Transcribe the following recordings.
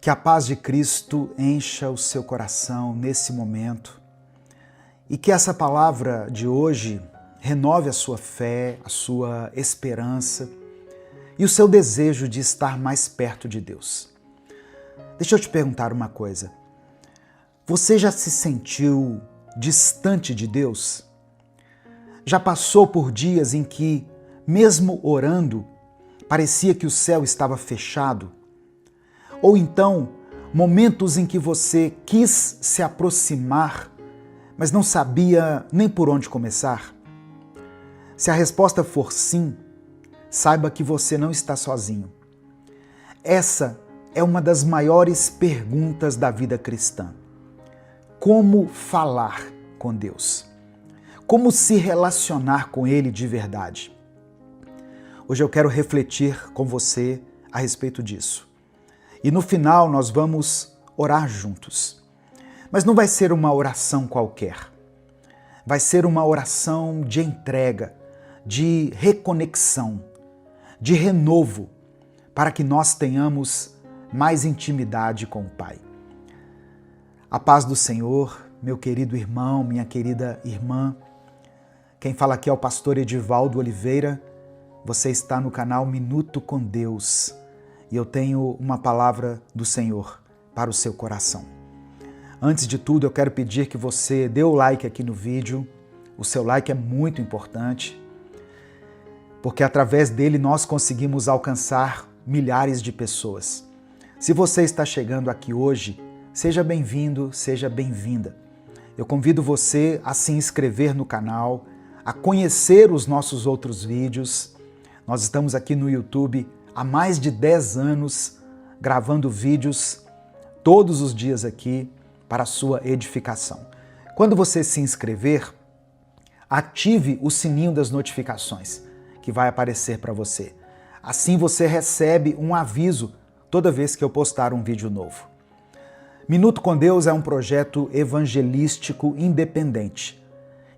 Que a paz de Cristo encha o seu coração nesse momento e que essa palavra de hoje renove a sua fé, a sua esperança e o seu desejo de estar mais perto de Deus. Deixa eu te perguntar uma coisa. Você já se sentiu distante de Deus? Já passou por dias em que, mesmo orando, parecia que o céu estava fechado? Ou então, momentos em que você quis se aproximar, mas não sabia nem por onde começar? Se a resposta for sim, saiba que você não está sozinho. Essa é uma das maiores perguntas da vida cristã. Como falar com Deus? Como se relacionar com Ele de verdade? Hoje eu quero refletir com você a respeito disso. E no final nós vamos orar juntos. Mas não vai ser uma oração qualquer. Vai ser uma oração de entrega, de reconexão, de renovo, para que nós tenhamos mais intimidade com o Pai. A paz do Senhor, meu querido irmão, minha querida irmã. Quem fala aqui é o pastor Edivaldo Oliveira. Você está no canal Minuto com Deus. E eu tenho uma palavra do Senhor para o seu coração. Antes de tudo, eu quero pedir que você dê o like aqui no vídeo. O seu like é muito importante, porque através dele nós conseguimos alcançar milhares de pessoas. Se você está chegando aqui hoje, seja bem-vindo, seja bem-vinda. Eu convido você a se inscrever no canal, a conhecer os nossos outros vídeos. Nós estamos aqui no YouTube há mais de 10 anos, gravando vídeos todos os dias aqui para a sua edificação. Quando você se inscrever, ative o sininho das notificações que vai aparecer para você. Assim você recebe um aviso toda vez que eu postar um vídeo novo. Minuto com Deus é um projeto evangelístico independente.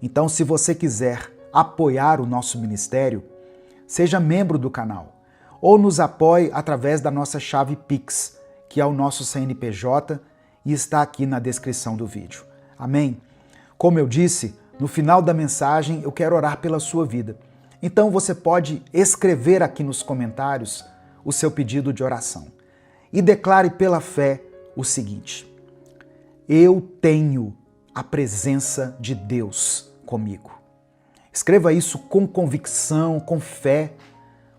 Então, se você quiser apoiar o nosso ministério, seja membro do canal ou nos apoie através da nossa chave Pix, que é o nosso CNPJ e está aqui na descrição do vídeo. Amém? Como eu disse, no final da mensagem eu quero orar pela sua vida. Então você pode escrever aqui nos comentários o seu pedido de oração e declare pela fé o seguinte: eu tenho a presença de Deus comigo. Escreva isso com convicção, com fé,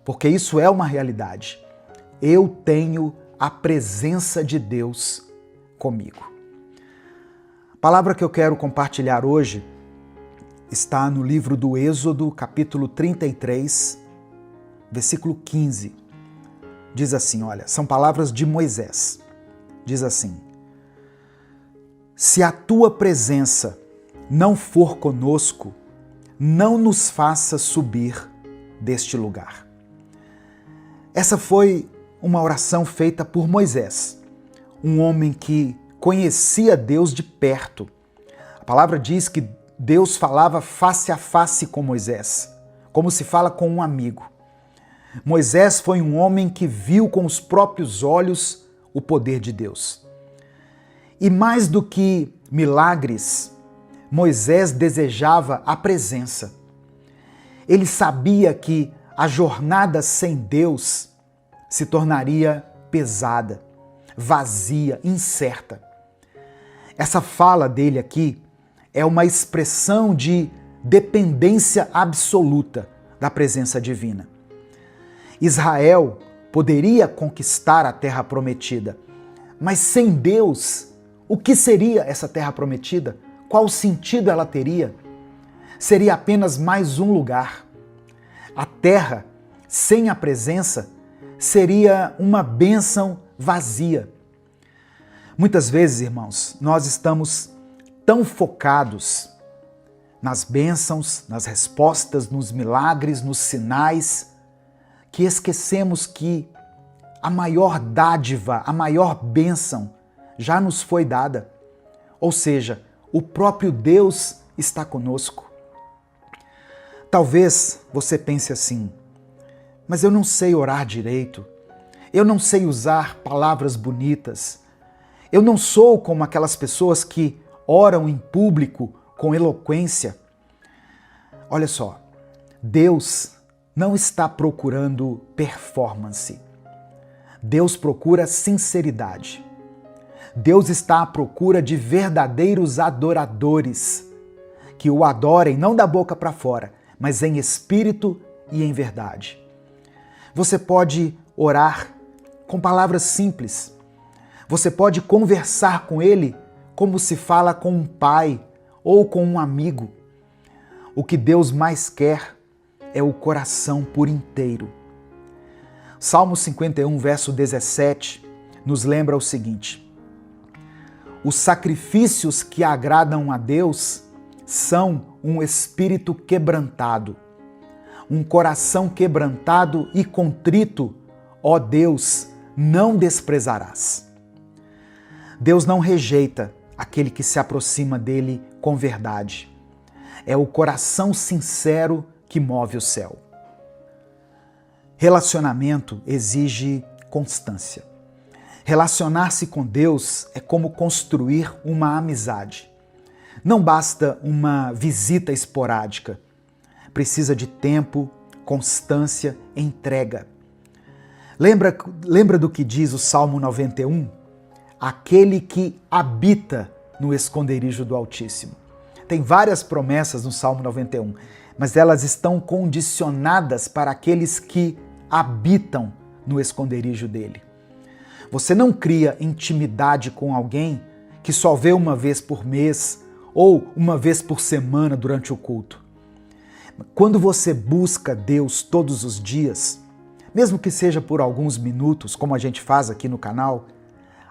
porque isso é uma realidade. Eu tenho a presença de Deus comigo. A palavra que eu quero compartilhar hoje está no livro do Êxodo, capítulo 33, versículo 15. Diz assim, olha, são palavras de Moisés. Diz assim: se a tua presença não for conosco, não nos faça subir deste lugar. Essa foi uma oração feita por Moisés, um homem que conhecia Deus de perto. A palavra diz que Deus falava face a face com Moisés, como se fala com um amigo. Moisés foi um homem que viu com os próprios olhos o poder de Deus. E mais do que milagres, Moisés desejava a presença. Ele sabia que a jornada sem Deus se tornaria pesada, vazia, incerta. Essa fala dele aqui é uma expressão de dependência absoluta da presença divina. Israel poderia conquistar a terra prometida, mas sem Deus, o que seria essa terra prometida? Qual sentido ela teria? Seria apenas mais um lugar. A terra, sem a presença, seria uma bênção vazia. Muitas vezes, irmãos, nós estamos tão focados nas bênçãos, nas respostas, nos milagres, nos sinais, que esquecemos que a maior dádiva, a maior bênção já nos foi dada. Ou seja, o próprio Deus está conosco. Talvez você pense assim: mas eu não sei orar direito, Eu não sei usar palavras bonitas. Eu não sou como aquelas pessoas que oram em público com eloquência. Olha só, Deus não está procurando performance. Deus procura sinceridade. Deus está à procura de verdadeiros adoradores que o adorem não da boca para fora, mas em espírito e em verdade. Você pode orar com palavras simples. Você pode conversar com Ele como se fala com um pai ou com um amigo. O que Deus mais quer é o coração por inteiro. Salmo 51, verso 17, nos lembra o seguinte: os sacrifícios que agradam a Deus são um espírito quebrantado, um coração quebrantado e contrito, ó Deus, não desprezarás. Deus não rejeita aquele que se aproxima dele com verdade. É o coração sincero que move o céu. Relacionamento exige constância. Relacionar-se com Deus é como construir uma amizade. Não basta uma visita esporádica. Precisa de tempo, constância, entrega. Lembra do que diz o Salmo 91? Aquele que habita no esconderijo do Altíssimo. Tem várias promessas no Salmo 91, mas elas estão condicionadas para aqueles que habitam no esconderijo dele. Você não cria intimidade com alguém que só vê uma vez por mês ou uma vez por semana durante o culto. Quando você busca Deus todos os dias, mesmo que seja por alguns minutos, como a gente faz aqui no canal,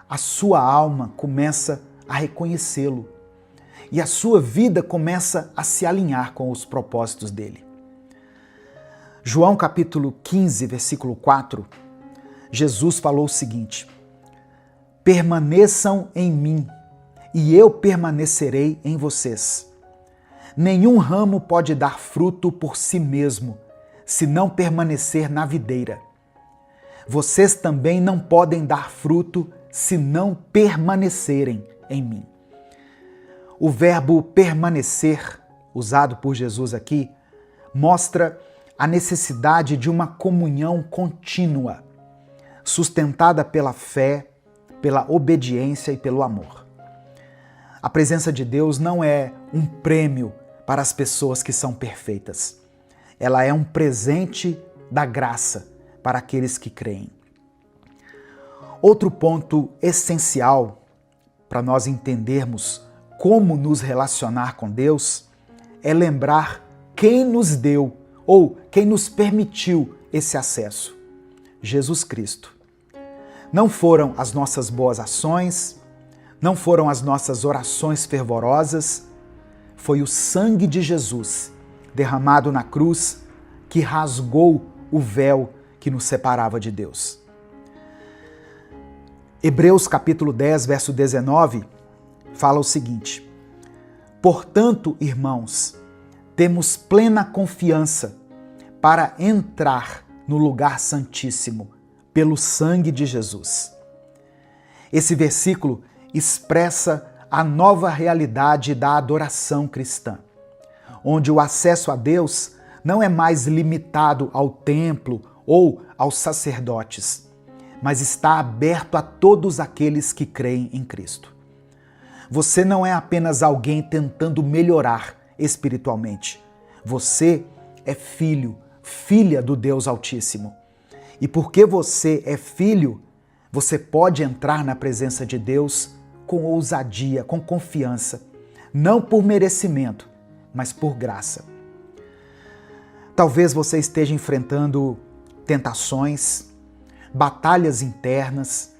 a sua alma começa a reconhecê-lo e a sua vida começa a se alinhar com os propósitos dele. João capítulo 15, versículo 4, Jesus falou o seguinte: permaneçam em mim e eu permanecerei em vocês. Nenhum ramo pode dar fruto por si mesmo, se não permanecer na videira. Vocês também não podem dar fruto se não permanecerem em mim. O verbo permanecer, usado por Jesus aqui, mostra a necessidade de uma comunhão contínua, sustentada pela fé, pela obediência e pelo amor. A presença de Deus não é um prêmio para as pessoas que são perfeitas. Ela é um presente da graça para aqueles que creem. Outro ponto essencial para nós entendermos como nos relacionar com Deus é lembrar quem nos deu ou quem nos permitiu esse acesso: Jesus Cristo. Não foram as nossas boas ações, não foram as nossas orações fervorosas, foi o sangue de Jesus derramado na cruz que rasgou o véu que nos separava de Deus. Hebreus capítulo 10, verso 19, fala o seguinte: portanto, irmãos, temos plena confiança para entrar no lugar santíssimo pelo sangue de Jesus. Esse versículo expressa a nova realidade da adoração cristã, onde o acesso a Deus não é mais limitado ao templo ou aos sacerdotes, mas está aberto a todos aqueles que creem em Cristo. Você não é apenas alguém tentando melhorar espiritualmente. Você é filho, filha do Deus Altíssimo. E porque você é filho, você pode entrar na presença de Deus com ousadia, com confiança, não por merecimento, mas por graça. Talvez você esteja enfrentando tentações, batalhas internas,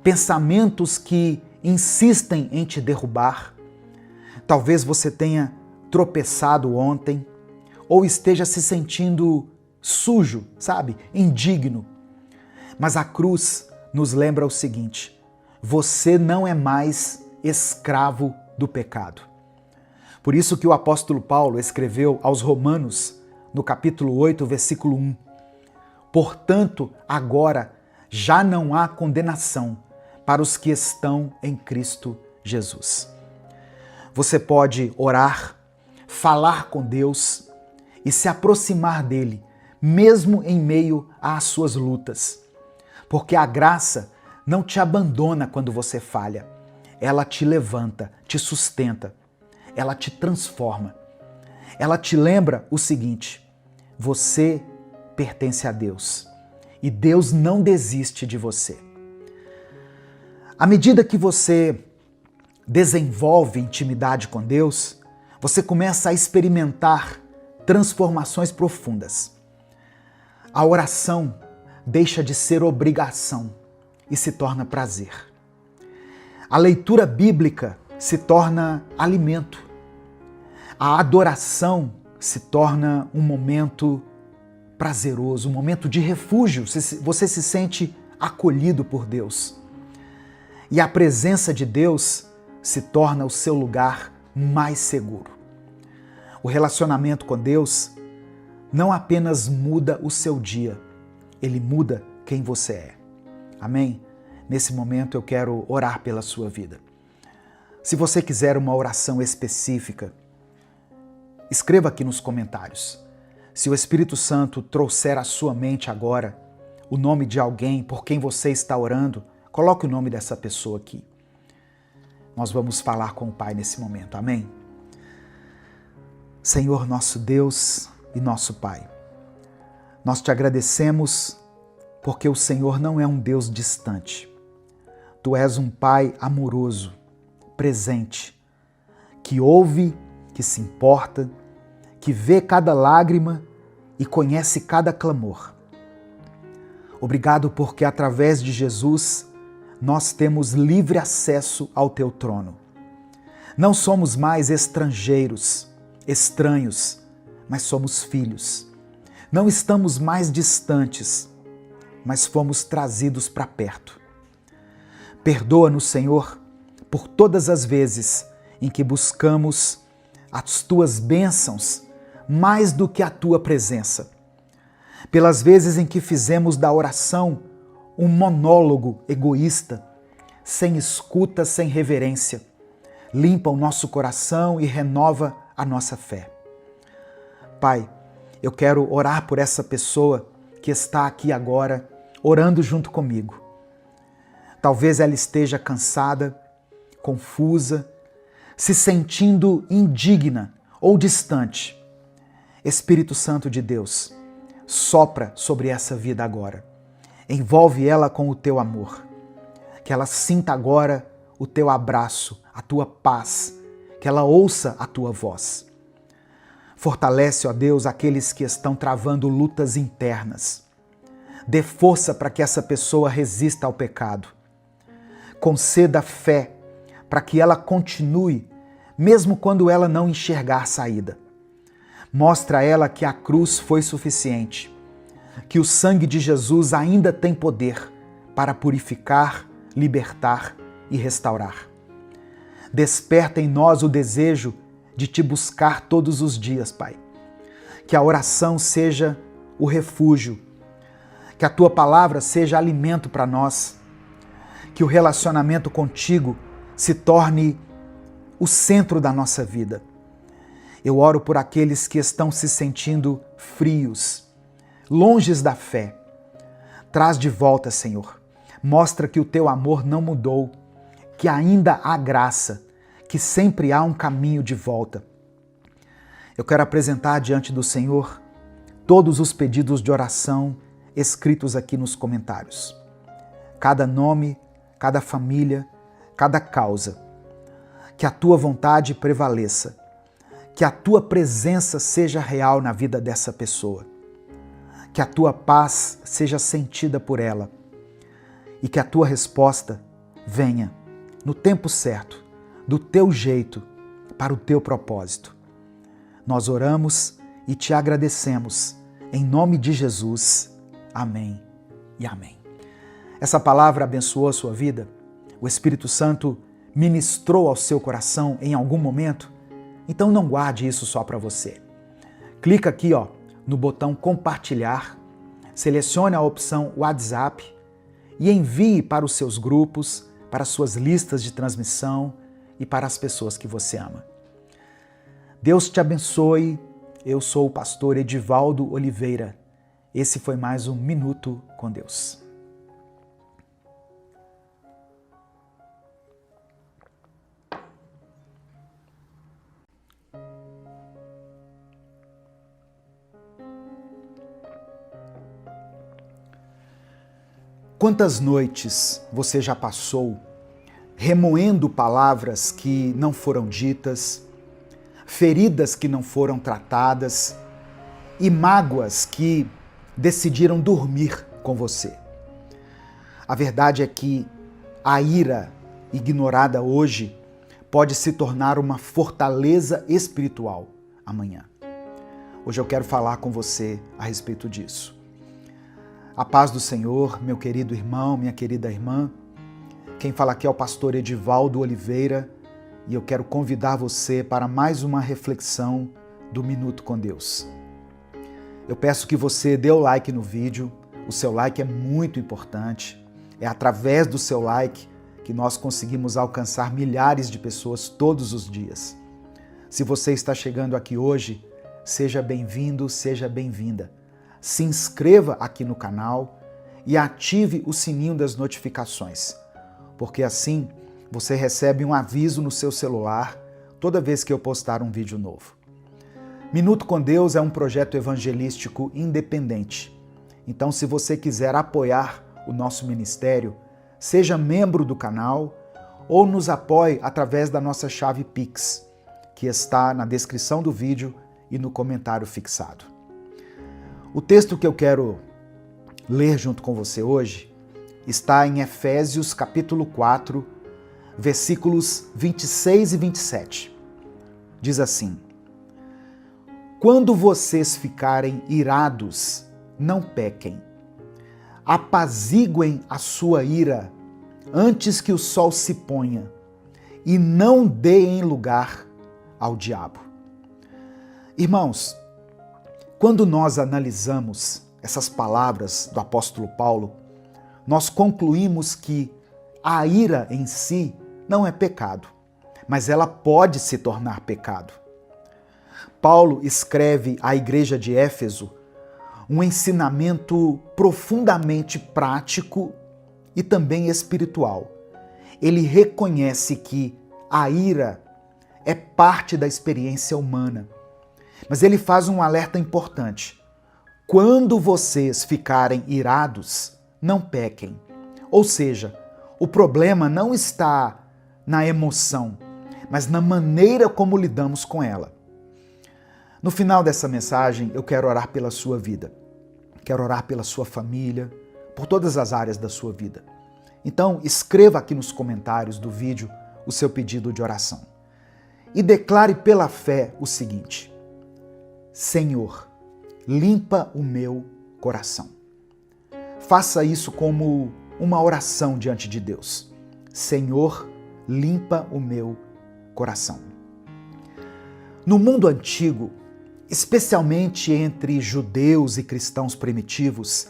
pensamentos que insistem em te derrubar. Talvez você tenha tropeçado ontem ou esteja se sentindo sujo, sabe? Indigno. Mas a cruz nos lembra o seguinte: você não é mais escravo do pecado. Por isso que o apóstolo Paulo escreveu aos Romanos, no capítulo 8, versículo 1: portanto, agora já não há condenação para os que estão em Cristo Jesus. Você pode orar, falar com Deus e se aproximar dele, mesmo em meio às suas lutas. Porque a graça não te abandona quando você falha. Ela te levanta, te sustenta, ela te transforma. Ela te lembra o seguinte: você pertence a Deus e Deus não desiste de você. À medida que você desenvolve intimidade com Deus, você começa a experimentar transformações profundas. A oração deixa de ser obrigação e se torna prazer. A leitura bíblica se torna alimento. A adoração se torna um momento prazeroso, um momento de refúgio. Você se sente acolhido por Deus. E a presença de Deus se torna o seu lugar mais seguro. O relacionamento com Deus não apenas muda o seu dia, ele muda quem você é. Amém? Nesse momento eu quero orar pela sua vida. Se você quiser uma oração específica, escreva aqui nos comentários. Se o Espírito Santo trouxer à sua mente agora o nome de alguém por quem você está orando, coloque o nome dessa pessoa aqui. Nós vamos falar com o Pai nesse momento. Amém? Senhor, nosso Deus e nosso Pai, nós te agradecemos porque o Senhor não é um Deus distante. Tu és um Pai amoroso, presente, que ouve, que se importa, que vê cada lágrima e conhece cada clamor. Obrigado porque através de Jesus nós temos livre acesso ao teu trono. Não somos mais estrangeiros, estranhos, mas somos filhos. Não estamos mais distantes, mas fomos trazidos para perto. Perdoa-nos, Senhor, por todas as vezes em que buscamos as tuas bênçãos mais do que a tua presença. Pelas vezes em que fizemos da oração um monólogo egoísta, sem escuta, sem reverência. Limpa o nosso coração e renova a nossa fé. Pai, eu quero orar por essa pessoa que está aqui agora, orando junto comigo. Talvez ela esteja cansada, confusa, se sentindo indigna ou distante. Espírito Santo de Deus, sopra sobre essa vida agora. Envolve ela com o teu amor. Que ela sinta agora o teu abraço, a tua paz. Que ela ouça a tua voz. Fortalece, ó Deus, aqueles que estão travando lutas internas. Dê força para que essa pessoa resista ao pecado. Conceda fé para que ela continue, mesmo quando ela não enxergar saída. Mostra a ela que a cruz foi suficiente, que o sangue de Jesus ainda tem poder para purificar, libertar e restaurar. Desperta em nós o desejo de te buscar todos os dias, Pai. Que a oração seja o refúgio, que a tua palavra seja alimento para nós, que o relacionamento contigo se torne o centro da nossa vida. Eu oro por aqueles que estão se sentindo frios, longes da fé. Traz de volta, Senhor. Mostra que o teu amor não mudou, que ainda há graça, que sempre há um caminho de volta. Eu quero apresentar diante do Senhor todos os pedidos de oração escritos aqui nos comentários. Cada nome, cada família, cada causa. Que a tua vontade prevaleça. Que a tua presença seja real na vida dessa pessoa. Que a tua paz seja sentida por ela. E que a tua resposta venha no tempo certo, do teu jeito, para o teu propósito. Nós oramos e te agradecemos. Em nome de Jesus. Amém e amém. Essa palavra abençoou a sua vida? O Espírito Santo ministrou ao seu coração em algum momento? Então não guarde isso só para você. Clica aqui no botão compartilhar, selecione a opção WhatsApp e envie para os seus grupos, para as suas listas de transmissão e para as pessoas que você ama. Deus te abençoe. Eu sou o pastor Edivaldo Oliveira. Esse foi mais um Minuto com Deus. Quantas noites você já passou remoendo palavras que não foram ditas, feridas que não foram tratadas e mágoas que decidiram dormir com você? A verdade é que a ira ignorada hoje pode se tornar uma fortaleza espiritual amanhã. Hoje eu quero falar com você a respeito disso. A paz do Senhor, meu querido irmão, minha querida irmã. Quem fala aqui é o pastor Edivaldo Oliveira e eu quero convidar você para mais uma reflexão do Minuto com Deus. Eu peço que você dê o like no vídeo, o seu like é muito importante. É através do seu like que nós conseguimos alcançar milhares de pessoas todos os dias. Se você está chegando aqui hoje, seja bem-vindo, seja bem-vinda. Se inscreva aqui no canal e ative o sininho das notificações, porque assim você recebe um aviso no seu celular toda vez que eu postar um vídeo novo. Minuto com Deus é um projeto evangelístico independente. Então, se você quiser apoiar o nosso ministério, seja membro do canal ou nos apoie através da nossa chave Pix, que está na descrição do vídeo e no comentário fixado. O texto que eu quero ler junto com você hoje está em Efésios capítulo 4, versículos 26 e 27. Diz assim: Quando vocês ficarem irados, não pequem. Apaziguem a sua ira antes que o sol se ponha e não deem lugar ao diabo. Irmãos, quando nós analisamos essas palavras do apóstolo Paulo, nós concluímos que a ira em si não é pecado, mas ela pode se tornar pecado. Paulo escreve à igreja de Éfeso um ensinamento profundamente prático e também espiritual. Ele reconhece que a ira é parte da experiência humana. Mas ele faz um alerta importante. Quando vocês ficarem irados, não pequem. Ou seja, o problema não está na emoção, mas na maneira como lidamos com ela. No final dessa mensagem, eu quero orar pela sua vida. Quero orar pela sua família, por todas as áreas da sua vida. Então, escreva aqui nos comentários do vídeo o seu pedido de oração. E declare pela fé o seguinte: Senhor, limpa o meu coração. Faça isso como uma oração diante de Deus. Senhor, limpa o meu coração. No mundo antigo, especialmente entre judeus e cristãos primitivos,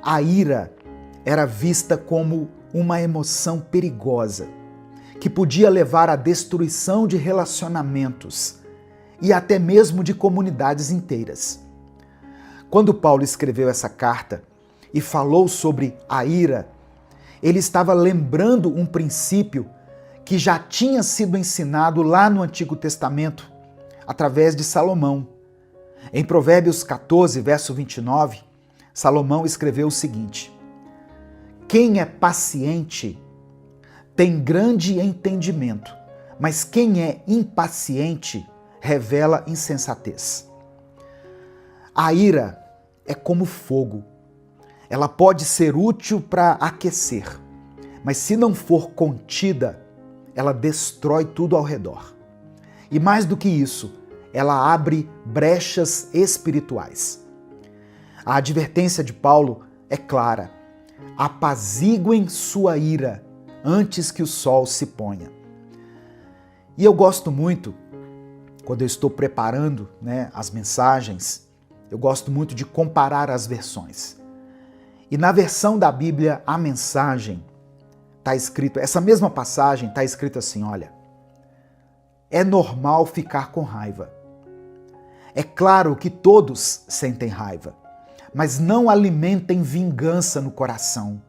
a ira era vista como uma emoção perigosa, que podia levar à destruição de relacionamentos e até mesmo de comunidades inteiras. Quando Paulo escreveu essa carta e falou sobre a ira, ele estava lembrando um princípio que já tinha sido ensinado lá no Antigo Testamento, através de Salomão. Em Provérbios 14, verso 29, Salomão escreveu o seguinte: Quem é paciente tem grande entendimento, mas quem é impaciente revela insensatez. A ira é como fogo. Ela pode ser útil para aquecer, mas se não for contida, ela destrói tudo ao redor. E mais do que isso, ela abre brechas espirituais. A advertência de Paulo é clara: apaziguem sua ira antes que o sol se ponha. E eu gosto muito, quando eu estou preparando as mensagens, eu gosto muito de comparar as versões. E na versão da Bíblia, a mensagem, está escrito, essa mesma passagem está escrito assim, olha, é normal ficar com raiva. É claro que todos sentem raiva, mas não alimentem vingança no coração.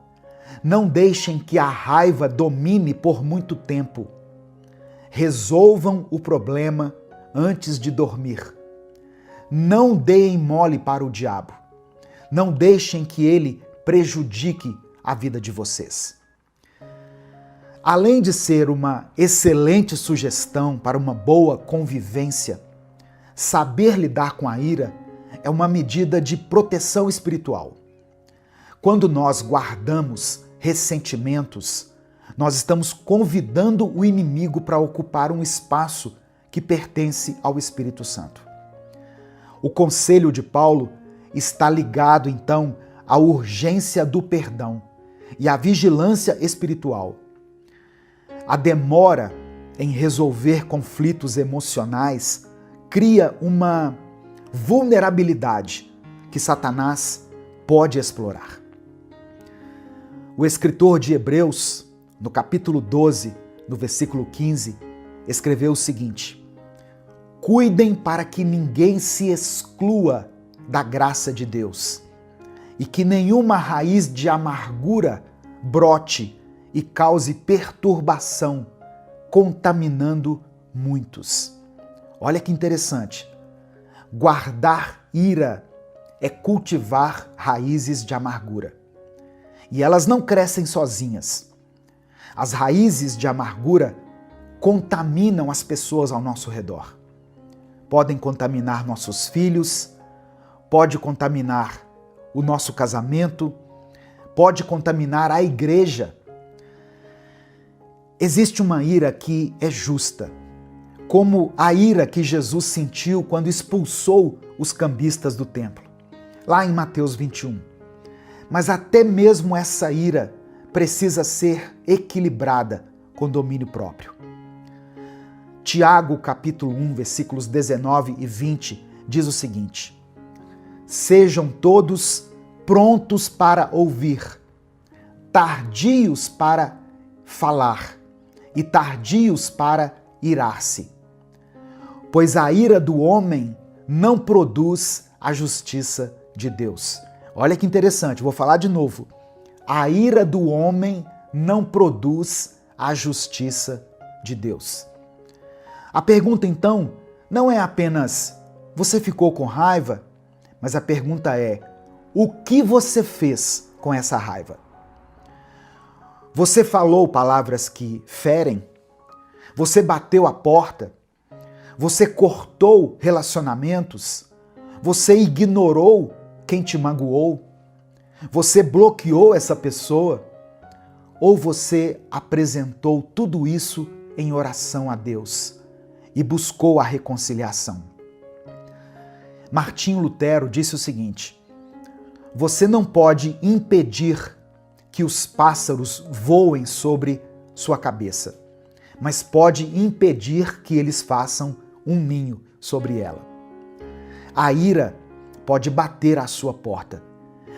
Não deixem que a raiva domine por muito tempo. Resolvam o problema antes de dormir. Não deem mole para o diabo. Não deixem que ele prejudique a vida de vocês. Além de ser uma excelente sugestão para uma boa convivência, saber lidar com a ira é uma medida de proteção espiritual. Quando nós guardamos ressentimentos, nós estamos convidando o inimigo para ocupar um espaço que pertence ao Espírito Santo. O conselho de Paulo está ligado, então, à urgência do perdão e à vigilância espiritual. A demora em resolver conflitos emocionais cria uma vulnerabilidade que Satanás pode explorar. O escritor de Hebreus, no capítulo 12, no versículo 15, escreveu o seguinte: cuidem para que ninguém se exclua da graça de Deus e que nenhuma raiz de amargura brote e cause perturbação, contaminando muitos. Olha que interessante. Guardar ira é cultivar raízes de amargura. E elas não crescem sozinhas. As raízes de amargura contaminam as pessoas ao nosso redor. Podem contaminar nossos filhos, pode contaminar o nosso casamento, pode contaminar a igreja. Existe uma ira que é justa, como a ira que Jesus sentiu quando expulsou os cambistas do templo, lá em Mateus 21. Mas até mesmo essa ira precisa ser equilibrada com domínio próprio. Tiago, capítulo 1, versículos 19 e 20, diz o seguinte: sejam todos prontos para ouvir, tardios para falar e tardios para irar-se, pois a ira do homem não produz a justiça de Deus. Olha que interessante, vou falar de novo. A ira do homem não produz a justiça de Deus. A pergunta então não é apenas você ficou com raiva, mas a pergunta é: o que você fez com essa raiva? Você falou palavras que ferem? Você bateu a porta? Você cortou relacionamentos? Você ignorou quem te magoou? Você bloqueou essa pessoa? Ou você apresentou tudo isso em oração a Deus e buscou a reconciliação? Martinho Lutero disse o seguinte: você não pode impedir que os pássaros voem sobre sua cabeça, mas pode impedir que eles façam um ninho sobre ela. A ira pode bater à sua porta,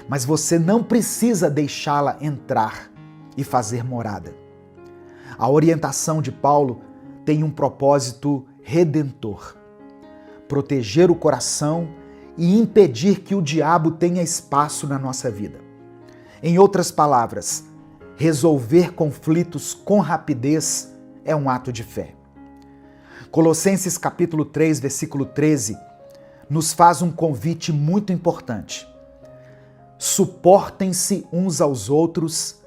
mas você não precisa deixá-la entrar e fazer morada. A orientação de Paulo tem um propósito redentor: proteger o coração e impedir que o diabo tenha espaço na nossa vida. Em outras palavras, resolver conflitos com rapidez é um ato de fé. Colossenses capítulo 3, versículo 13, nos faz um convite muito importante. Suportem-se uns aos outros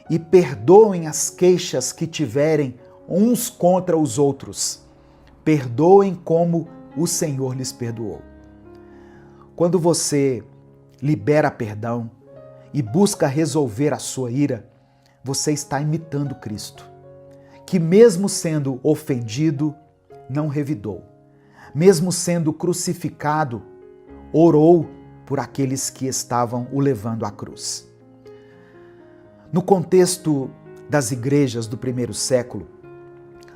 e perdoem as queixas que tiverem uns contra os outros. Perdoem como o Senhor lhes perdoou. Quando você libera perdão e busca resolver a sua ira, você está imitando Cristo, que mesmo sendo ofendido, não revidou. Mesmo sendo crucificado, orou por aqueles que estavam o levando à cruz. No contexto das igrejas do primeiro século,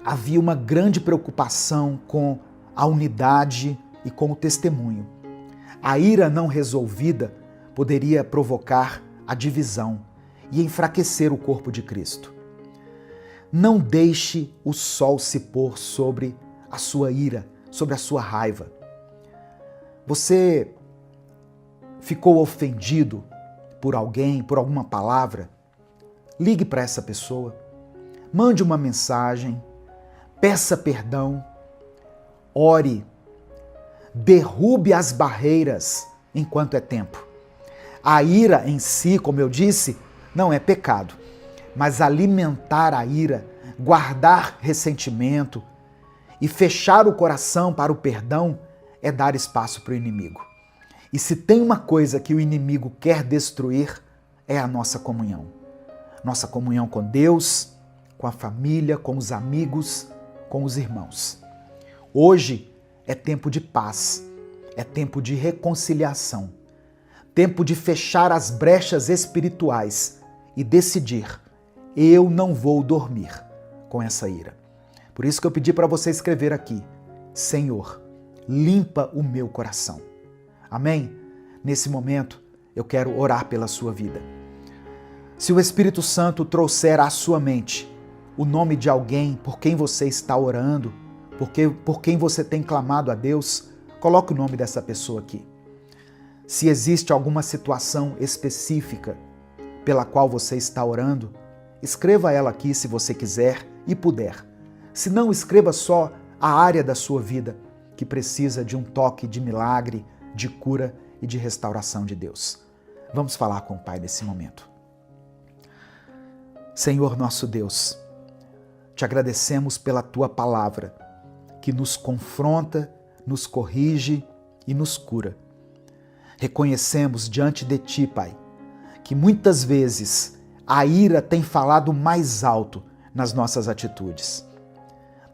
havia uma grande preocupação com a unidade e com o testemunho. A ira não resolvida poderia provocar a divisão e enfraquecer o corpo de Cristo. Não deixe o sol se pôr sobre a sua ira, sobre a sua raiva. Você ficou ofendido por alguém, por alguma palavra? Ligue para essa pessoa, mande uma mensagem, peça perdão, ore, derrube as barreiras enquanto é tempo. A ira em si, como eu disse, não é pecado, mas alimentar a ira, guardar ressentimento e fechar o coração para o perdão é dar espaço para o inimigo. E se tem uma coisa que o inimigo quer destruir, é a nossa comunhão. Nossa comunhão com Deus, com a família, com os amigos, com os irmãos. Hoje é tempo de paz, é tempo de reconciliação, tempo de fechar as brechas espirituais e decidir: eu não vou dormir com essa ira. Por isso que eu pedi para você escrever aqui: Senhor, limpa o meu coração. Amém? Nesse momento, eu quero orar pela sua vida. Se o Espírito Santo trouxer à sua mente o nome de alguém por quem você está orando, por quem você tem clamado a Deus, coloque o nome dessa pessoa aqui. Se existe alguma situação específica pela qual você está orando, escreva ela aqui se você quiser e puder. Se não, escreva só a área da sua vida que precisa de um toque de milagre, de cura e de restauração de Deus. Vamos falar com o Pai nesse momento. Senhor nosso Deus, te agradecemos pela Tua palavra, que nos confronta, nos corrige e nos cura. Reconhecemos diante de Ti, Pai, que muitas vezes a ira tem falado mais alto nas nossas atitudes.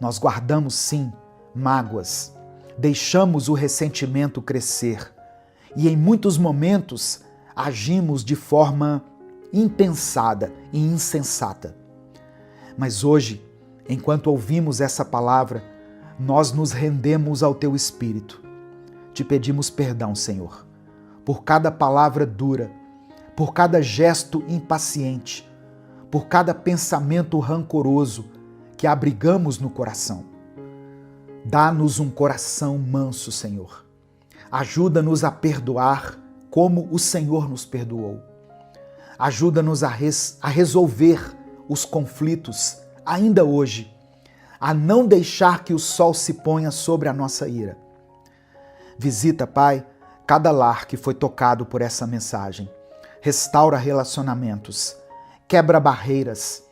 Nós guardamos, sim, mágoas, deixamos o ressentimento crescer e em muitos momentos agimos de forma impensada e insensata. Mas hoje, enquanto ouvimos essa palavra, nós nos rendemos ao Teu Espírito. Te pedimos perdão, Senhor, por cada palavra dura, por cada gesto impaciente, por cada pensamento rancoroso que abrigamos no coração. Dá-nos um coração manso, Senhor. Ajuda-nos a perdoar como o Senhor nos perdoou. Ajuda-nos a resolver os conflitos ainda hoje, a não deixar que o sol se ponha sobre a nossa ira. Visita, Pai, cada lar que foi tocado por essa mensagem. Restaura relacionamentos, quebra barreiras,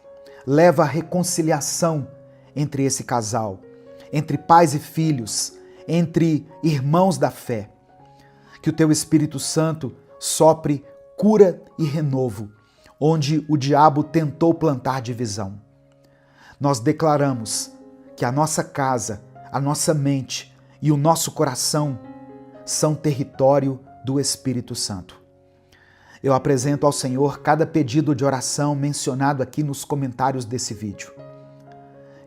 leva a reconciliação entre esse casal, entre pais e filhos, entre irmãos da fé. Que o Teu Espírito Santo sopre cura e renovo, onde o diabo tentou plantar divisão. Nós declaramos que a nossa casa, a nossa mente e o nosso coração são território do Espírito Santo. Eu apresento ao Senhor cada pedido de oração mencionado aqui nos comentários desse vídeo.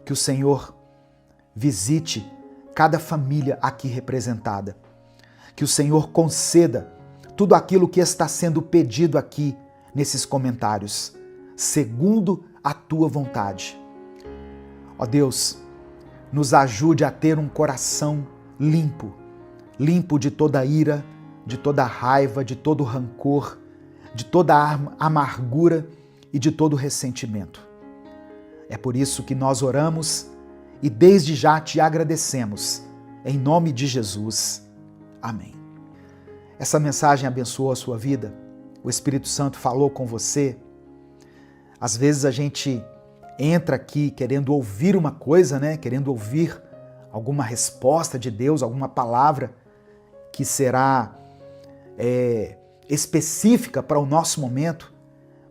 Que o Senhor visite cada família aqui representada. Que o Senhor conceda tudo aquilo que está sendo pedido aqui nesses comentários, segundo a Tua vontade. Ó Deus, nos ajude a ter um coração limpo, limpo de toda ira, de toda raiva, de todo rancor, de toda amargura e de todo ressentimento. É por isso que nós oramos e desde já Te agradecemos, em nome de Jesus. Amém. Essa mensagem abençoou a sua vida? O Espírito Santo falou com você? Às vezes a gente entra aqui querendo ouvir uma coisa, né? Querendo ouvir alguma resposta de Deus, alguma palavra que será específica para o nosso momento,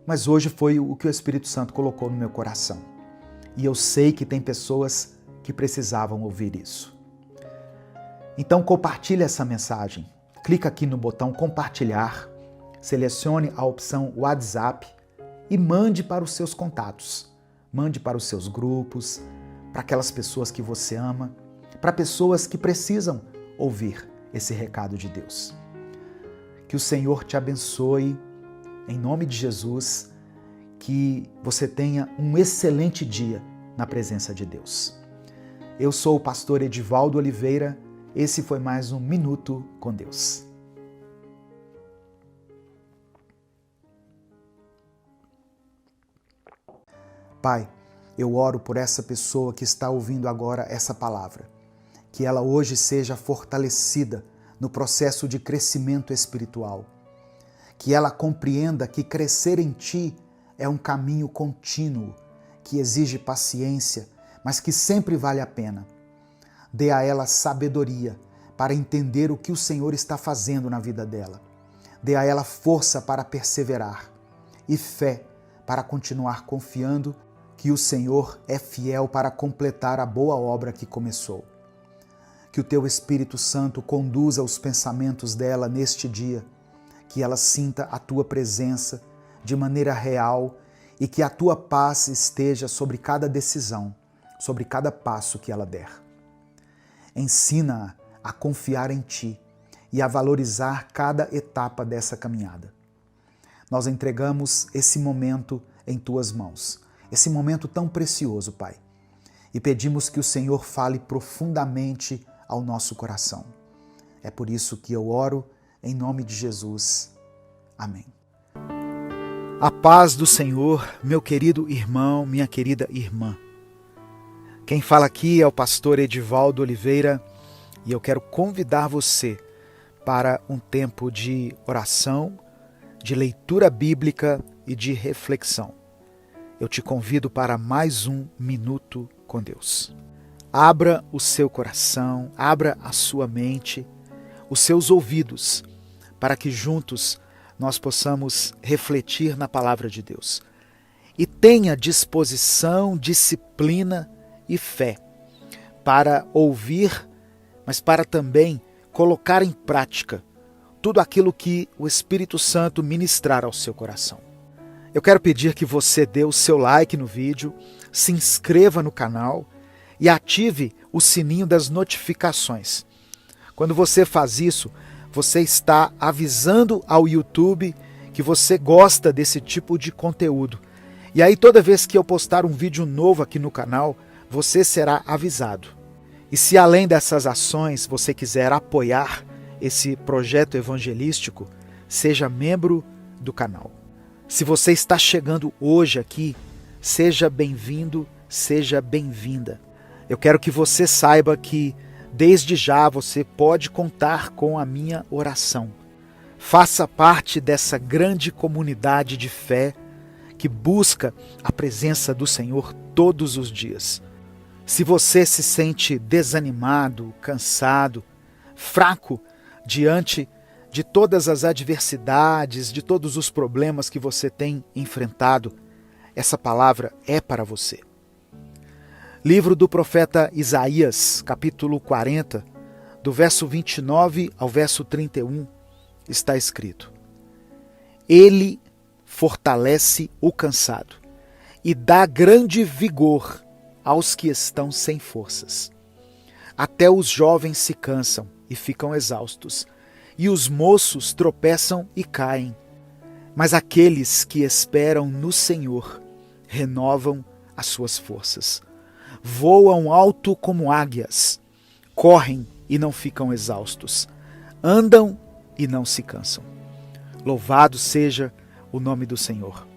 mas hoje foi o que o Espírito Santo colocou no meu coração. E eu sei que tem pessoas que precisavam ouvir isso. Então compartilhe essa mensagem. Clica aqui no botão compartilhar, selecione a opção WhatsApp e mande para os seus contatos. Mande para os seus grupos, para aquelas pessoas que você ama, para pessoas que precisam ouvir esse recado de Deus. Que o Senhor te abençoe em nome de Jesus, que você tenha um excelente dia na presença de Deus. Eu sou o pastor Edivaldo Oliveira, esse foi mais um Minuto com Deus. Pai, eu oro por essa pessoa que está ouvindo agora essa palavra, que ela hoje seja fortalecida no processo de crescimento espiritual, que ela compreenda que crescer em Ti é um caminho contínuo, que exige paciência, mas que sempre vale a pena. Dê a ela sabedoria para entender o que o Senhor está fazendo na vida dela. Dê a ela força para perseverar e fé para continuar confiando que o Senhor é fiel para completar a boa obra que começou. Que o Teu Espírito Santo conduza os pensamentos dela neste dia, que ela sinta a Tua presença de maneira real e que a Tua paz esteja sobre cada decisão, sobre cada passo que ela der. Ensina-a a confiar em Ti e a valorizar cada etapa dessa caminhada. Nós entregamos esse momento em Tuas mãos, esse momento tão precioso, Pai, e pedimos que o Senhor fale profundamente ao nosso coração. É por isso que eu oro em nome de Jesus. Amém. A paz do Senhor, meu querido irmão, minha querida irmã. Quem fala aqui é o pastor Edivaldo Oliveira e eu quero convidar você para um tempo de oração, de leitura bíblica e de reflexão. Eu te convido para mais um Minuto com Deus. Abra o seu coração, abra a sua mente, os seus ouvidos, para que juntos nós possamos refletir na palavra de Deus. E tenha disposição, disciplina e fé para ouvir, mas para também colocar em prática tudo aquilo que o Espírito Santo ministrar ao seu coração. Eu quero pedir que você dê o seu like no vídeo, se inscreva no canal e ative o sininho das notificações. Quando você faz isso, você está avisando ao YouTube que você gosta desse tipo de conteúdo. E aí toda vez que eu postar um vídeo novo aqui no canal, você será avisado. E se além dessas ações você quiser apoiar esse projeto evangelístico, seja membro do canal. Se você está chegando hoje aqui, seja bem-vindo, seja bem-vinda. Eu quero que você saiba que, desde já, você pode contar com a minha oração. Faça parte dessa grande comunidade de fé que busca a presença do Senhor todos os dias. Se você se sente desanimado, cansado, fraco diante de todas as adversidades, de todos os problemas que você tem enfrentado, essa palavra é para você. Livro do profeta Isaías, capítulo 40, do verso 29 ao verso 31, está escrito: Ele fortalece o cansado e dá grande vigor aos que estão sem forças. Até os jovens se cansam e ficam exaustos, e os moços tropeçam e caem. Mas aqueles que esperam no Senhor renovam as suas forças. Voam alto como águias, correm e não ficam exaustos, andam e não se cansam. Louvado seja o nome do Senhor.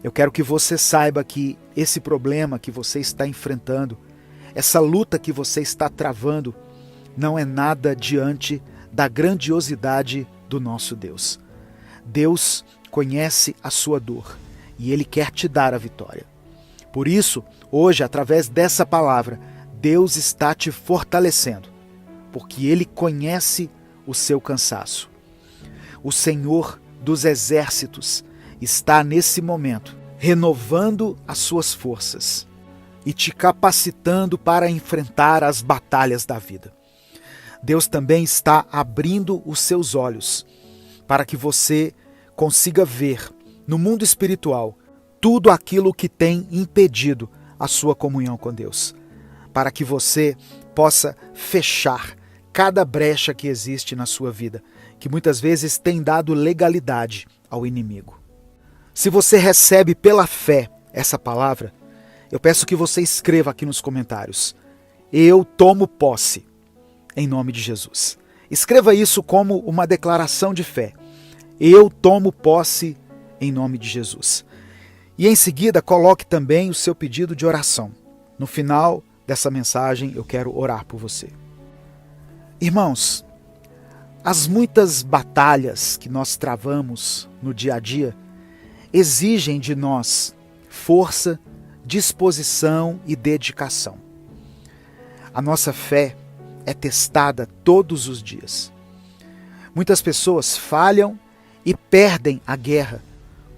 Eu quero que você saiba que esse problema que você está enfrentando, essa luta que você está travando, não é nada diante da grandiosidade do nosso Deus. Deus conhece a sua dor e Ele quer te dar a vitória. Por isso, hoje, através dessa palavra, Deus está te fortalecendo, porque Ele conhece o seu cansaço. O Senhor dos Exércitos está nesse momento renovando as suas forças e te capacitando para enfrentar as batalhas da vida. Deus também está abrindo os seus olhos para que você consiga ver no mundo espiritual tudo aquilo que tem impedido a sua comunhão com Deus, para que você possa fechar cada brecha que existe na sua vida, que muitas vezes tem dado legalidade ao inimigo. Se você recebe pela fé essa palavra, eu peço que você escreva aqui nos comentários: eu tomo posse, em nome de Jesus. Escreva isso como uma declaração de fé. Eu tomo posse em nome de Jesus. E em seguida, coloque também o seu pedido de oração. No final dessa mensagem, eu quero orar por você. Irmãos, as muitas batalhas que nós travamos no dia a dia exigem de nós força, disposição e dedicação. A nossa fé é testada todos os dias. Muitas pessoas falham e perdem a guerra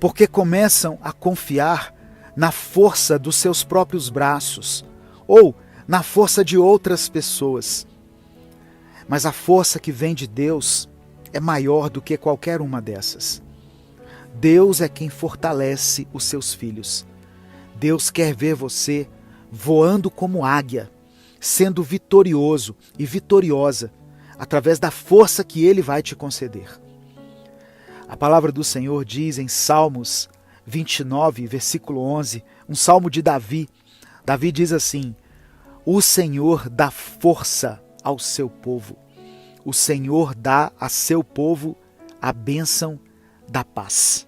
porque começam a confiar na força dos seus próprios braços ou na força de outras pessoas. Mas a força que vem de Deus é maior do que qualquer uma dessas. Deus é quem fortalece os seus filhos. Deus quer ver você voando como águia, sendo vitorioso e vitoriosa através da força que Ele vai te conceder. A palavra do Senhor diz em Salmos 29, versículo 11, um salmo de Davi. Davi diz assim: o Senhor dá força ao seu povo. O Senhor dá a seu povo a bênção da paz.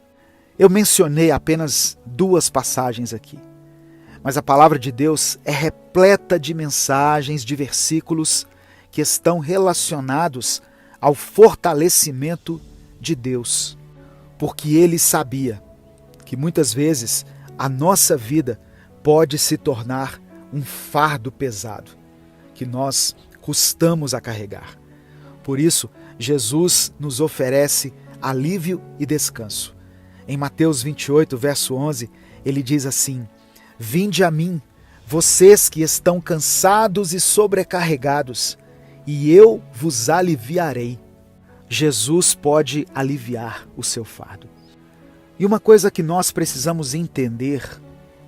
Eu mencionei apenas 2 passagens aqui, mas a palavra de Deus é repleta de mensagens, de versículos que estão relacionados ao fortalecimento de Deus, porque Ele sabia que muitas vezes a nossa vida pode se tornar um fardo pesado, que nós custamos a carregar. Por isso, Jesus nos oferece alívio e descanso. Em Mateus 28, verso 11, ele diz assim: vinde a mim, vocês que estão cansados e sobrecarregados, e eu vos aliviarei. Jesus pode aliviar o seu fardo. E uma coisa que nós precisamos entender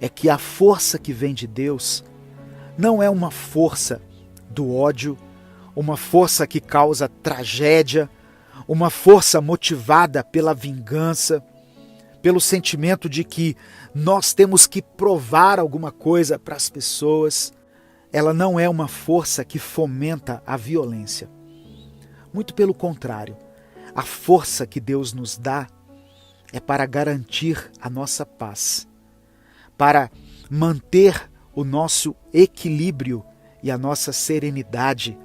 é que a força que vem de Deus não é uma força do ódio, uma força que causa tragédia, uma força motivada pela vingança, pelo sentimento de que nós temos que provar alguma coisa para as pessoas. Ela não é uma força que fomenta a violência. Muito pelo contrário, a força que Deus nos dá é para garantir a nossa paz, para manter o nosso equilíbrio e a nossa serenidade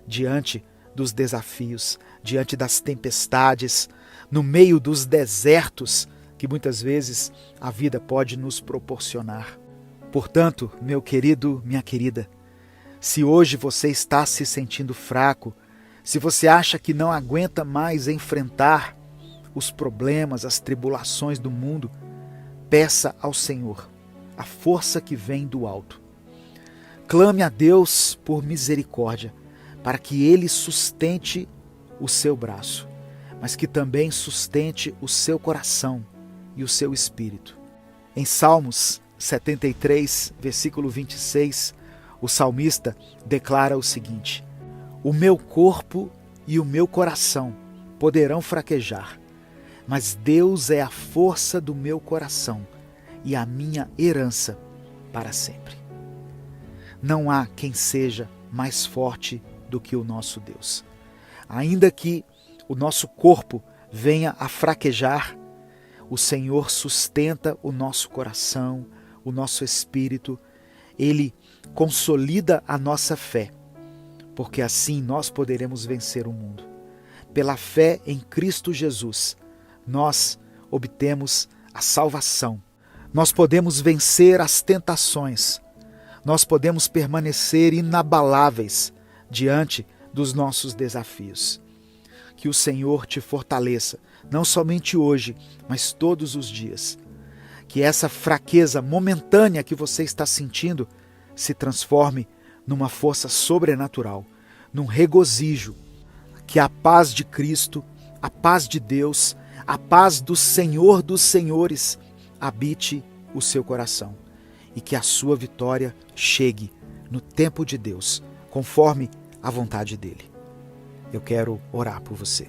diante dos desafios, diante das tempestades, no meio dos desertos que muitas vezes a vida pode nos proporcionar. Portanto, meu querido, minha querida, se hoje você está se sentindo fraco, se você acha que não aguenta mais enfrentar os problemas, as tribulações do mundo, peça ao Senhor a força que vem do alto. Clame a Deus por misericórdia, para que Ele sustente o seu braço, mas que também sustente o seu coração e o seu espírito. Em Salmos 73, versículo 26, o salmista declara o seguinte: o meu corpo e o meu coração poderão fraquejar, mas Deus é a força do meu coração e a minha herança para sempre. Não há quem seja mais forte do que o nosso Deus. Ainda que o nosso corpo venha a fraquejar, o Senhor sustenta o nosso coração, o nosso espírito. Ele consolida a nossa fé, porque assim nós poderemos vencer o mundo. Pela fé em Cristo Jesus, nós obtemos a salvação. Nós podemos vencer as tentações. Nós podemos permanecer inabaláveis diante dos nossos desafios. Que o Senhor te fortaleça, não somente hoje, mas todos os dias. Que essa fraqueza momentânea que você está sentindo se transforme numa força sobrenatural, num regozijo. Que a paz de Cristo, a paz de Deus, a paz do Senhor dos Senhores habite o seu coração e que a sua vitória chegue no tempo de Deus, conforme a vontade dele. Eu quero orar por você.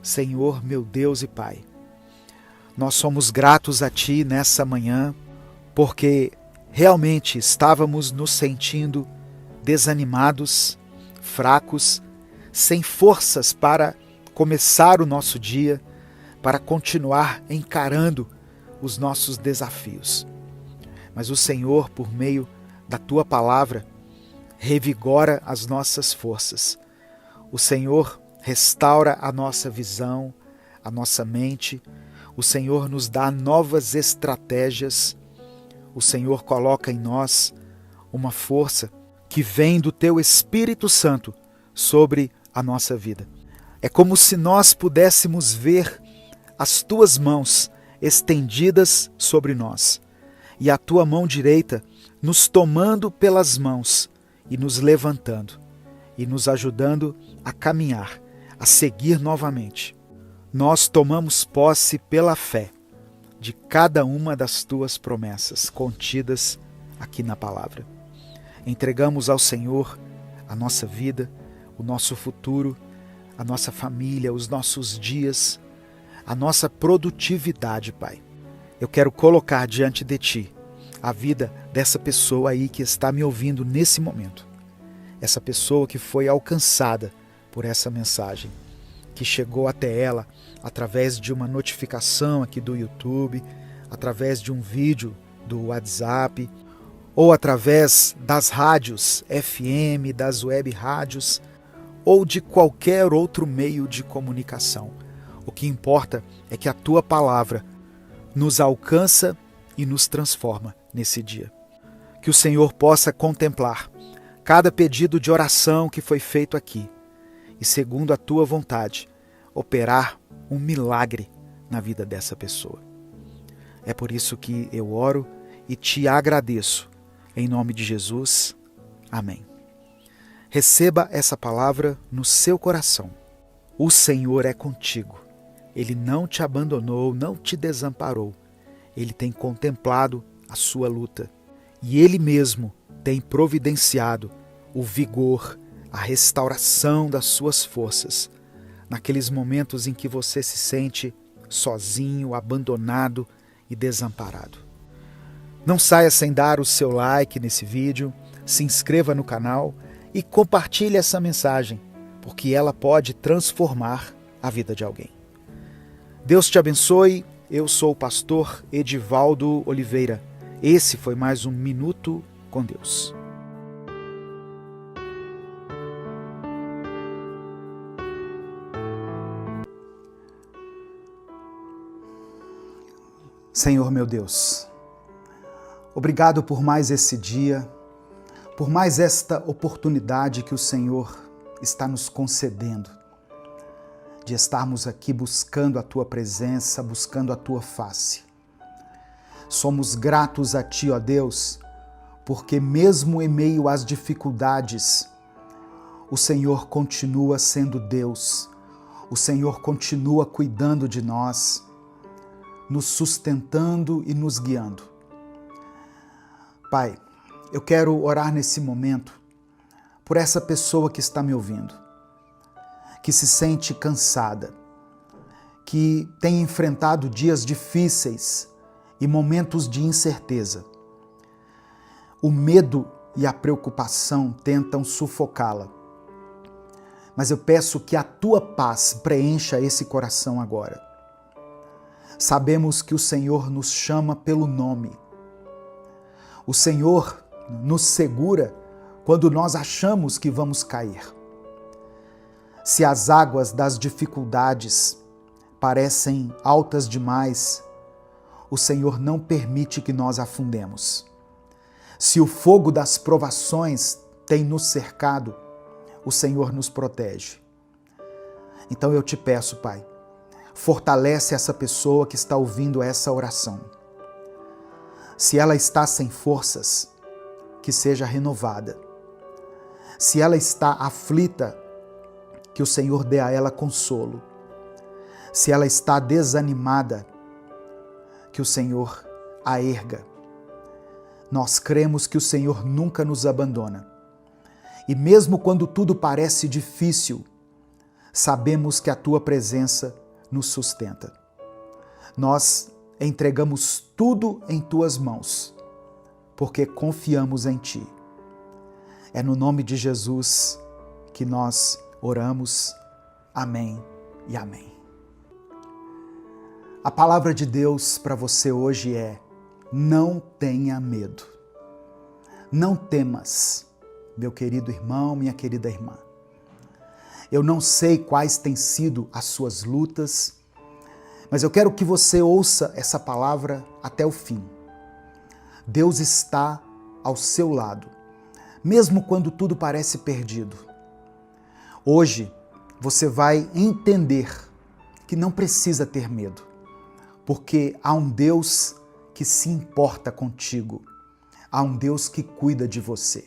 Senhor, meu Deus e Pai, Nós somos gratos a Ti nessa manhã, porque realmente estávamos nos sentindo desanimados, fracos, sem forças para começar o nosso dia, para continuar encarando os nossos desafios. Mas o Senhor, por meio da Tua palavra, revigora as nossas forças. O Senhor restaura a nossa visão, a nossa mente. O Senhor nos dá novas estratégias. O Senhor coloca em nós uma força que vem do Teu Espírito Santo sobre a nossa vida. É como se nós pudéssemos ver as Tuas mãos estendidas sobre nós e a Tua mão direita nos tomando pelas mãos e nos levantando e nos ajudando a caminhar, a seguir novamente. Nós tomamos posse pela fé de cada uma das Tuas promessas contidas aqui na palavra. Entregamos ao Senhor a nossa vida, o nosso futuro, a nossa família, os nossos dias, a nossa produtividade, Pai. Eu quero colocar diante de Ti a vida dessa pessoa aí que está me ouvindo nesse momento. Essa pessoa que foi alcançada por essa mensagem, que chegou até ela através de uma notificação aqui do YouTube, através de um vídeo do WhatsApp, ou através das rádios FM, das web rádios, ou de qualquer outro meio de comunicação. O que importa é que a Tua palavra nos alcança e nos transforma nesse dia. Que o Senhor possa contemplar cada pedido de oração que foi feito aqui e, segundo a Tua vontade, operar um milagre na vida dessa pessoa. É por isso que eu oro e Te agradeço. Em nome de Jesus. Amém. Receba essa palavra no seu coração. O Senhor é contigo. Ele não te abandonou, não te desamparou. Ele tem contemplado a sua luta. E Ele mesmo tem providenciado o vigor, a restauração das suas forças, naqueles momentos em que você se sente sozinho, abandonado e desamparado. Não saia sem dar o seu like nesse vídeo, se inscreva no canal e compartilhe essa mensagem, porque ela pode transformar a vida de alguém. Deus te abençoe. Eu sou o pastor Edivaldo Oliveira. Esse foi mais um Minuto com Deus. Senhor meu Deus, obrigado por mais esse dia, por mais esta oportunidade que o Senhor está nos concedendo, de estarmos aqui buscando a Tua presença, buscando a Tua face. Somos gratos a Ti, ó Deus, porque mesmo em meio às dificuldades, o Senhor continua sendo Deus, o Senhor continua cuidando de nós, nos sustentando e nos guiando. Pai, eu quero orar nesse momento por essa pessoa que está me ouvindo, que se sente cansada, que tem enfrentado dias difíceis e momentos de incerteza. O medo e a preocupação tentam sufocá-la. Mas eu peço que a Tua paz preencha esse coração agora. Sabemos que o Senhor nos chama pelo nome. O Senhor nos segura quando nós achamos que vamos cair. Se as águas das dificuldades parecem altas demais, o Senhor não permite que nós afundemos. Se o fogo das provações tem nos cercado, o Senhor nos protege. Então eu te peço, Pai, fortalece essa pessoa que está ouvindo essa oração. Se ela está sem forças, que seja renovada. Se ela está aflita, que o Senhor dê a ela consolo. Se ela está desanimada, que o Senhor a erga. Nós cremos que o Senhor nunca nos abandona. E mesmo quando tudo parece difícil, sabemos que a Tua presença nos sustenta. nós entregamos tudo em tuas mãos, porque confiamos em ti. É no nome de Jesus que nós oramos. Amém e amém. A palavra de Deus para você hoje é: não tenha medo. Não temas, meu querido irmão, minha querida irmã. Eu não sei quais têm sido as suas lutas, mas eu quero que você ouça essa palavra até o fim. Deus está ao seu lado, mesmo quando tudo parece perdido. Hoje você vai entender que não precisa ter medo, porque há um Deus que se importa contigo, há um Deus que cuida de você.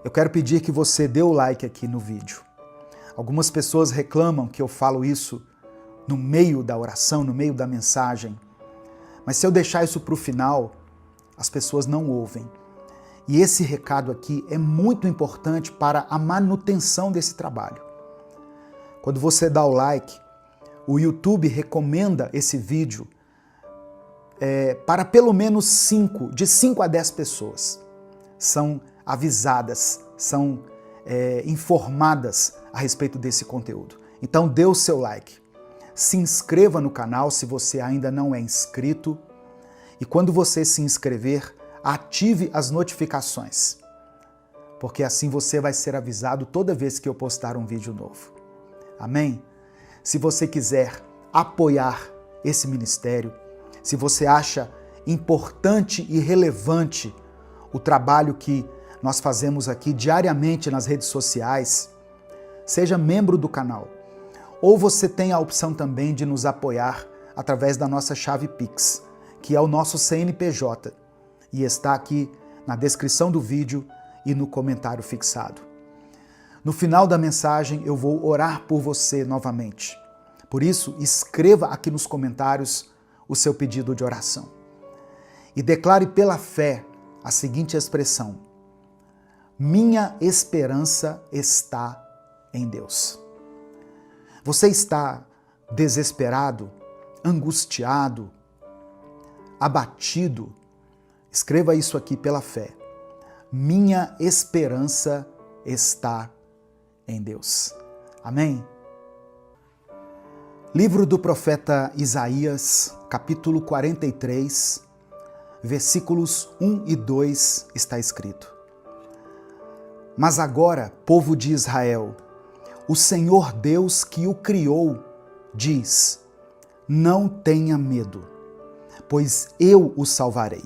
Eu quero pedir que você dê o like aqui no vídeo. Algumas pessoas reclamam que eu falo isso no meio da oração, no meio da mensagem. Mas se eu deixar isso para o final, as pessoas não ouvem. E esse recado aqui é muito importante para a manutenção desse trabalho. Quando você dá o like, o YouTube recomenda esse vídeo para pelo menos 5 a 10 pessoas. São avisadas, são informadas a respeito desse conteúdo. Então dê o seu like. Se inscreva no canal se você ainda não é inscrito. E quando você se inscrever, ative as notificações, porque assim você vai ser avisado toda vez que eu postar um vídeo novo. Amém? Se você quiser apoiar esse ministério, se você acha importante e relevante o trabalho que nós fazemos aqui diariamente nas redes sociais, seja membro do canal. Ou você tem a opção também de nos apoiar através da nossa chave Pix, que é o nosso CNPJ, e está aqui na descrição do vídeo e no comentário fixado. No final da mensagem eu vou orar por você novamente. Por isso, escreva aqui nos comentários o seu pedido de oração. E declare pela fé a seguinte expressão: minha esperança está em Deus. Você está desesperado, angustiado, abatido? Escreva isso aqui pela fé. Minha esperança está em Deus. Amém? Livro do profeta Isaías, capítulo 43, versículos 1 e 2, está escrito: Mas agora, povo de Israel, o Senhor Deus que o criou diz: não tenha medo, pois eu o salvarei.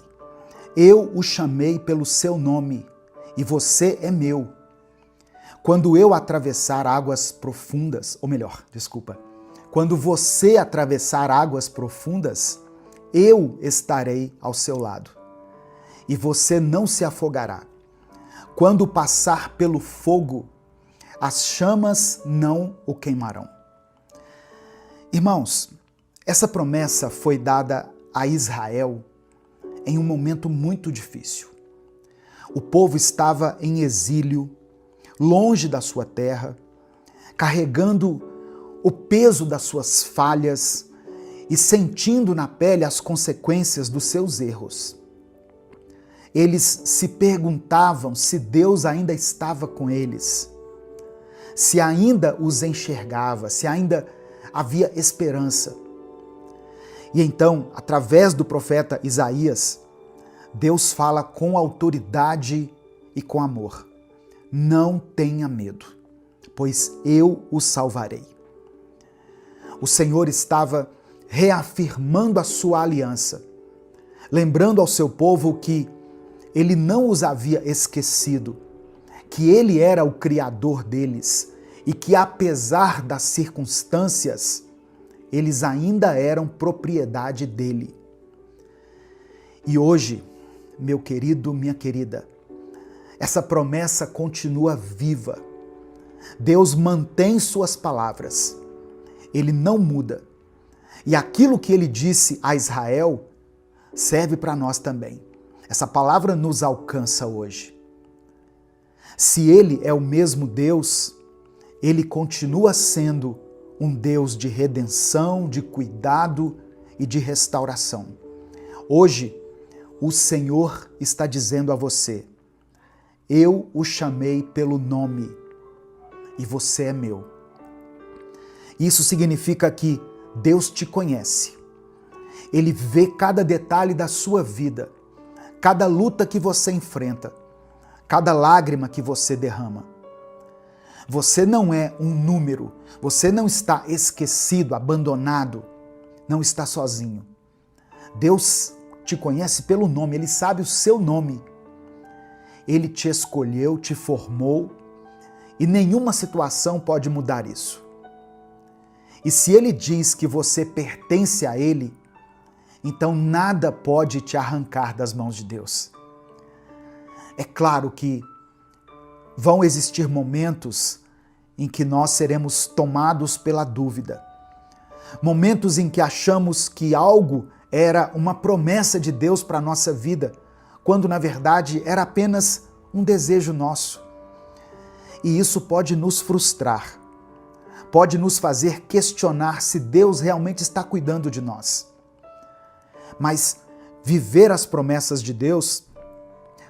Eu o chamei pelo seu nome, e você é meu. Quando eu atravessar águas profundas, quando você atravessar águas profundas, eu estarei ao seu lado, e você não se afogará. Quando passar pelo fogo, as chamas não o queimarão. Irmãos, essa promessa foi dada a Israel em um momento muito difícil. O povo estava em exílio, longe da sua terra, carregando o peso das suas falhas e sentindo na pele as consequências dos seus erros. Eles se perguntavam se Deus ainda estava com eles, se ainda os enxergava, se ainda havia esperança. E então, através do profeta Isaías, Deus fala com autoridade e com amor: não tenha medo, pois eu o salvarei. O Senhor estava reafirmando a sua aliança, lembrando ao seu povo que ele não os havia esquecido, que ele era o Criador deles e que, apesar das circunstâncias, eles ainda eram propriedade dele. E hoje, meu querido, minha querida, essa promessa continua viva. Deus mantém suas palavras. Ele não muda. E aquilo que ele disse a Israel serve para nós também. Essa palavra nos alcança hoje. Se ele é o mesmo Deus, ele continua sendo um Deus de redenção, de cuidado e de restauração. Hoje, o Senhor está dizendo a você: eu o chamei pelo nome e você é meu. Isso significa que Deus te conhece. Ele vê cada detalhe da sua vida, cada luta que você enfrenta, cada lágrima que você derrama. Você não é um número, você não está esquecido, abandonado, não está sozinho. Deus te conhece pelo nome, Ele sabe o seu nome. Ele te escolheu, te formou e nenhuma situação pode mudar isso. E se Ele diz que você pertence a Ele, então nada pode te arrancar das mãos de Deus. É claro que vão existir momentos em que nós seremos tomados pela dúvida. Momentos em que achamos que algo era uma promessa de Deus para a nossa vida, quando na verdade era apenas um desejo nosso. E isso pode nos frustrar, pode nos fazer questionar se Deus realmente está cuidando de nós. Mas viver as promessas de Deus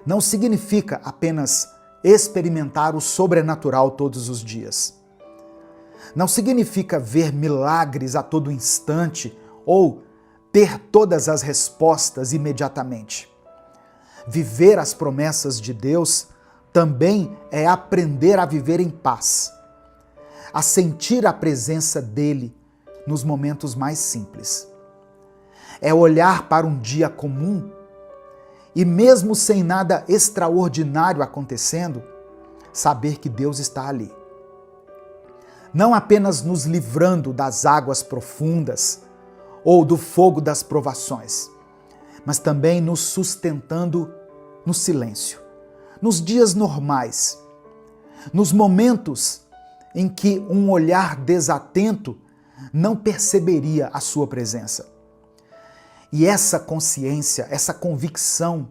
não significa apenas experimentar o sobrenatural todos os dias. Não significa ver milagres a todo instante ou ter todas as respostas imediatamente. Viver as promessas de Deus também é aprender a viver em paz, a sentir a presença dele nos momentos mais simples. É olhar para um dia comum e mesmo sem nada extraordinário acontecendo, saber que Deus está ali. Não apenas nos livrando das águas profundas ou do fogo das provações, mas também nos sustentando no silêncio, nos dias normais, nos momentos em que um olhar desatento não perceberia a sua presença. E essa consciência, essa convicção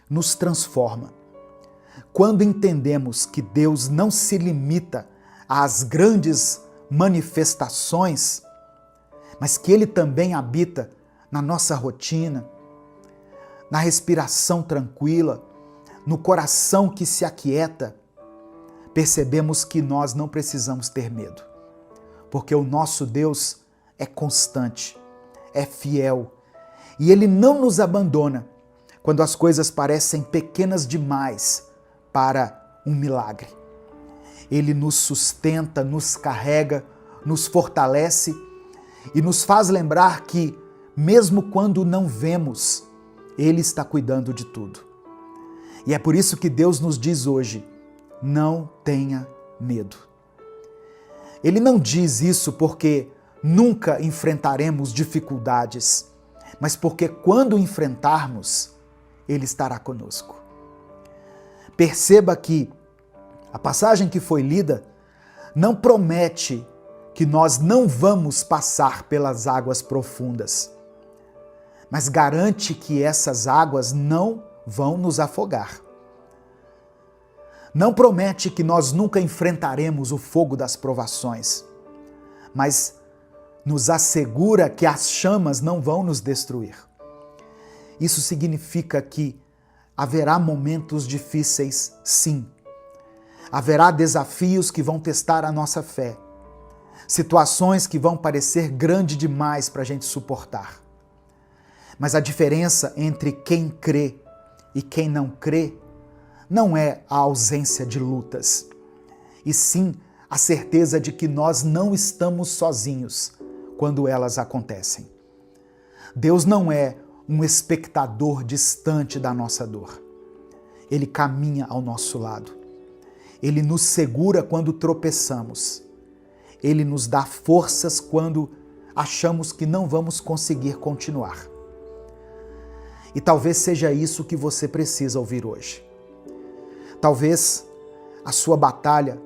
nos transforma. Quando entendemos que Deus não se limita às grandes manifestações, mas que Ele também habita na nossa rotina, na respiração tranquila, no coração que se aquieta, percebemos que nós não precisamos ter medo, porque o nosso Deus é constante, é fiel, e Ele não nos abandona quando as coisas parecem pequenas demais para um milagre. Ele nos sustenta, nos carrega, nos fortalece e nos faz lembrar que, mesmo quando não vemos, Ele está cuidando de tudo. E é por isso que Deus nos diz hoje: não tenha medo. Ele não diz isso porque nunca enfrentaremos dificuldades, mas porque quando enfrentarmos, Ele estará conosco. Perceba que a passagem que foi lida não promete que nós não vamos passar pelas águas profundas, mas garante que essas águas não vão nos afogar. Não promete que nós nunca enfrentaremos o fogo das provações, mas nos assegura que as chamas não vão nos destruir. Isso significa que haverá momentos difíceis, sim. Haverá desafios que vão testar a nossa fé, situações que vão parecer grandes demais para a gente suportar. Mas a diferença entre quem crê e quem não crê não é a ausência de lutas, e sim a certeza de que nós não estamos sozinhos quando elas acontecem. Deus não é um espectador distante da nossa dor. Ele caminha ao nosso lado. Ele nos segura quando tropeçamos. Ele nos dá forças quando achamos que não vamos conseguir continuar. E talvez seja isso que você precisa ouvir hoje. Talvez a sua batalha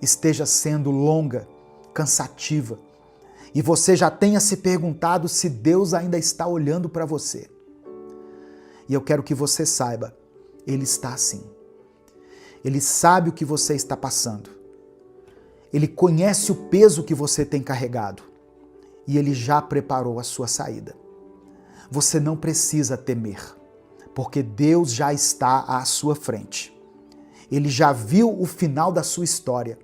esteja sendo longa, cansativa, e você já tenha se perguntado se Deus ainda está olhando para você. E eu quero que você saiba, Ele está assim. Ele sabe o que você está passando. Ele conhece o peso que você tem carregado e Ele já preparou a sua saída. Você não precisa temer, porque Deus já está à sua frente. Ele já viu o final da sua história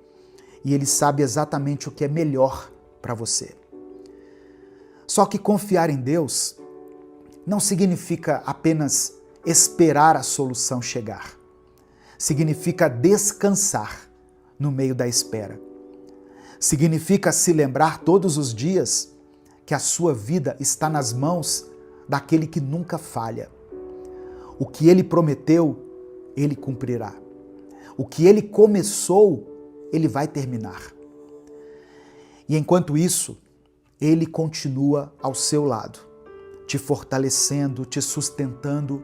e Ele sabe exatamente o que é melhor para você. Só que confiar em Deus não significa apenas esperar a solução chegar. Significa descansar no meio da espera. Significa se lembrar todos os dias que a sua vida está nas mãos daquele que nunca falha. O que Ele prometeu, Ele cumprirá. O que Ele começou, Ele vai terminar. E enquanto isso, Ele continua ao seu lado, te fortalecendo, te sustentando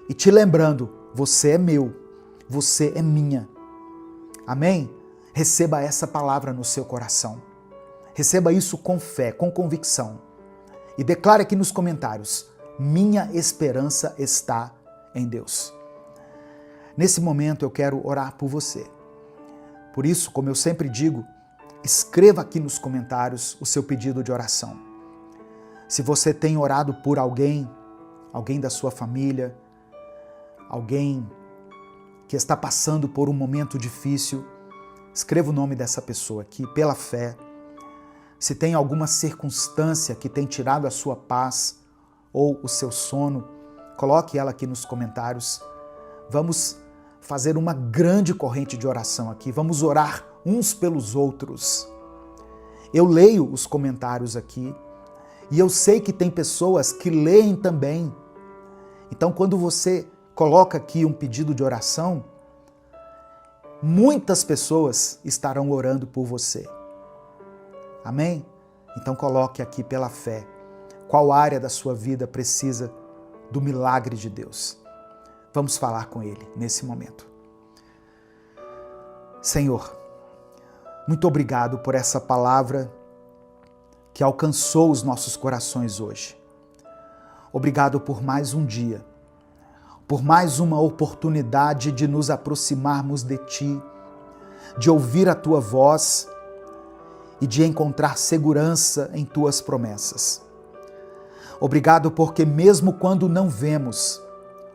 e te lembrando, você é meu, você é minha. Amém? Receba essa palavra no seu coração. Receba isso com fé, com convicção. E declare aqui nos comentários, minha esperança está em Deus. Nesse momento eu quero orar por você. Por isso, como eu sempre digo, escreva aqui nos comentários o seu pedido de oração. Se você tem orado por alguém da sua família, alguém que está passando por um momento difícil, escreva o nome dessa pessoa aqui, pela fé. Se tem alguma circunstância que tem tirado a sua paz ou o seu sono, coloque ela aqui nos comentários. Vamos fazer uma grande corrente de oração aqui. Vamos orar uns pelos outros. Eu leio os comentários aqui e eu sei que tem pessoas que leem também. Então, quando você coloca aqui um pedido de oração, muitas pessoas estarão orando por você. Amém? Então coloque aqui pela fé qual área da sua vida precisa do milagre de Deus. Vamos falar com Ele nesse momento. Senhor, muito obrigado por essa palavra que alcançou os nossos corações hoje. Obrigado por mais um dia, por mais uma oportunidade de nos aproximarmos de Ti, de ouvir a Tua voz e de encontrar segurança em Tuas promessas. Obrigado porque mesmo quando não vemos,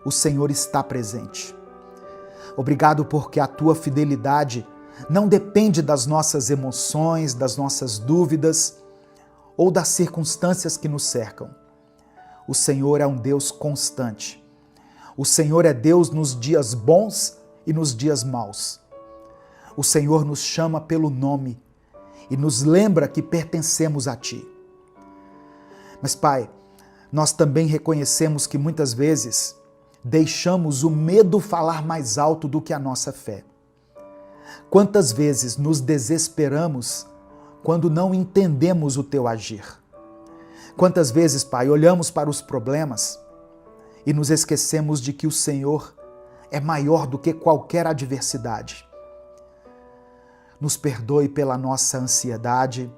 o Senhor está presente. Obrigado porque a Tua fidelidade não depende das nossas emoções, das nossas dúvidas ou das circunstâncias que nos cercam. O Senhor é um Deus constante. O Senhor é Deus nos dias bons e nos dias maus. O Senhor nos chama pelo nome e nos lembra que pertencemos a Ti. Mas, Pai, nós também reconhecemos que muitas vezes deixamos o medo falar mais alto do que a nossa fé. Quantas vezes nos desesperamos quando não entendemos o Teu agir? Quantas vezes, Pai, olhamos para os problemas e nos esquecemos de que o Senhor é maior do que qualquer adversidade. Nos perdoe pela nossa ansiedade,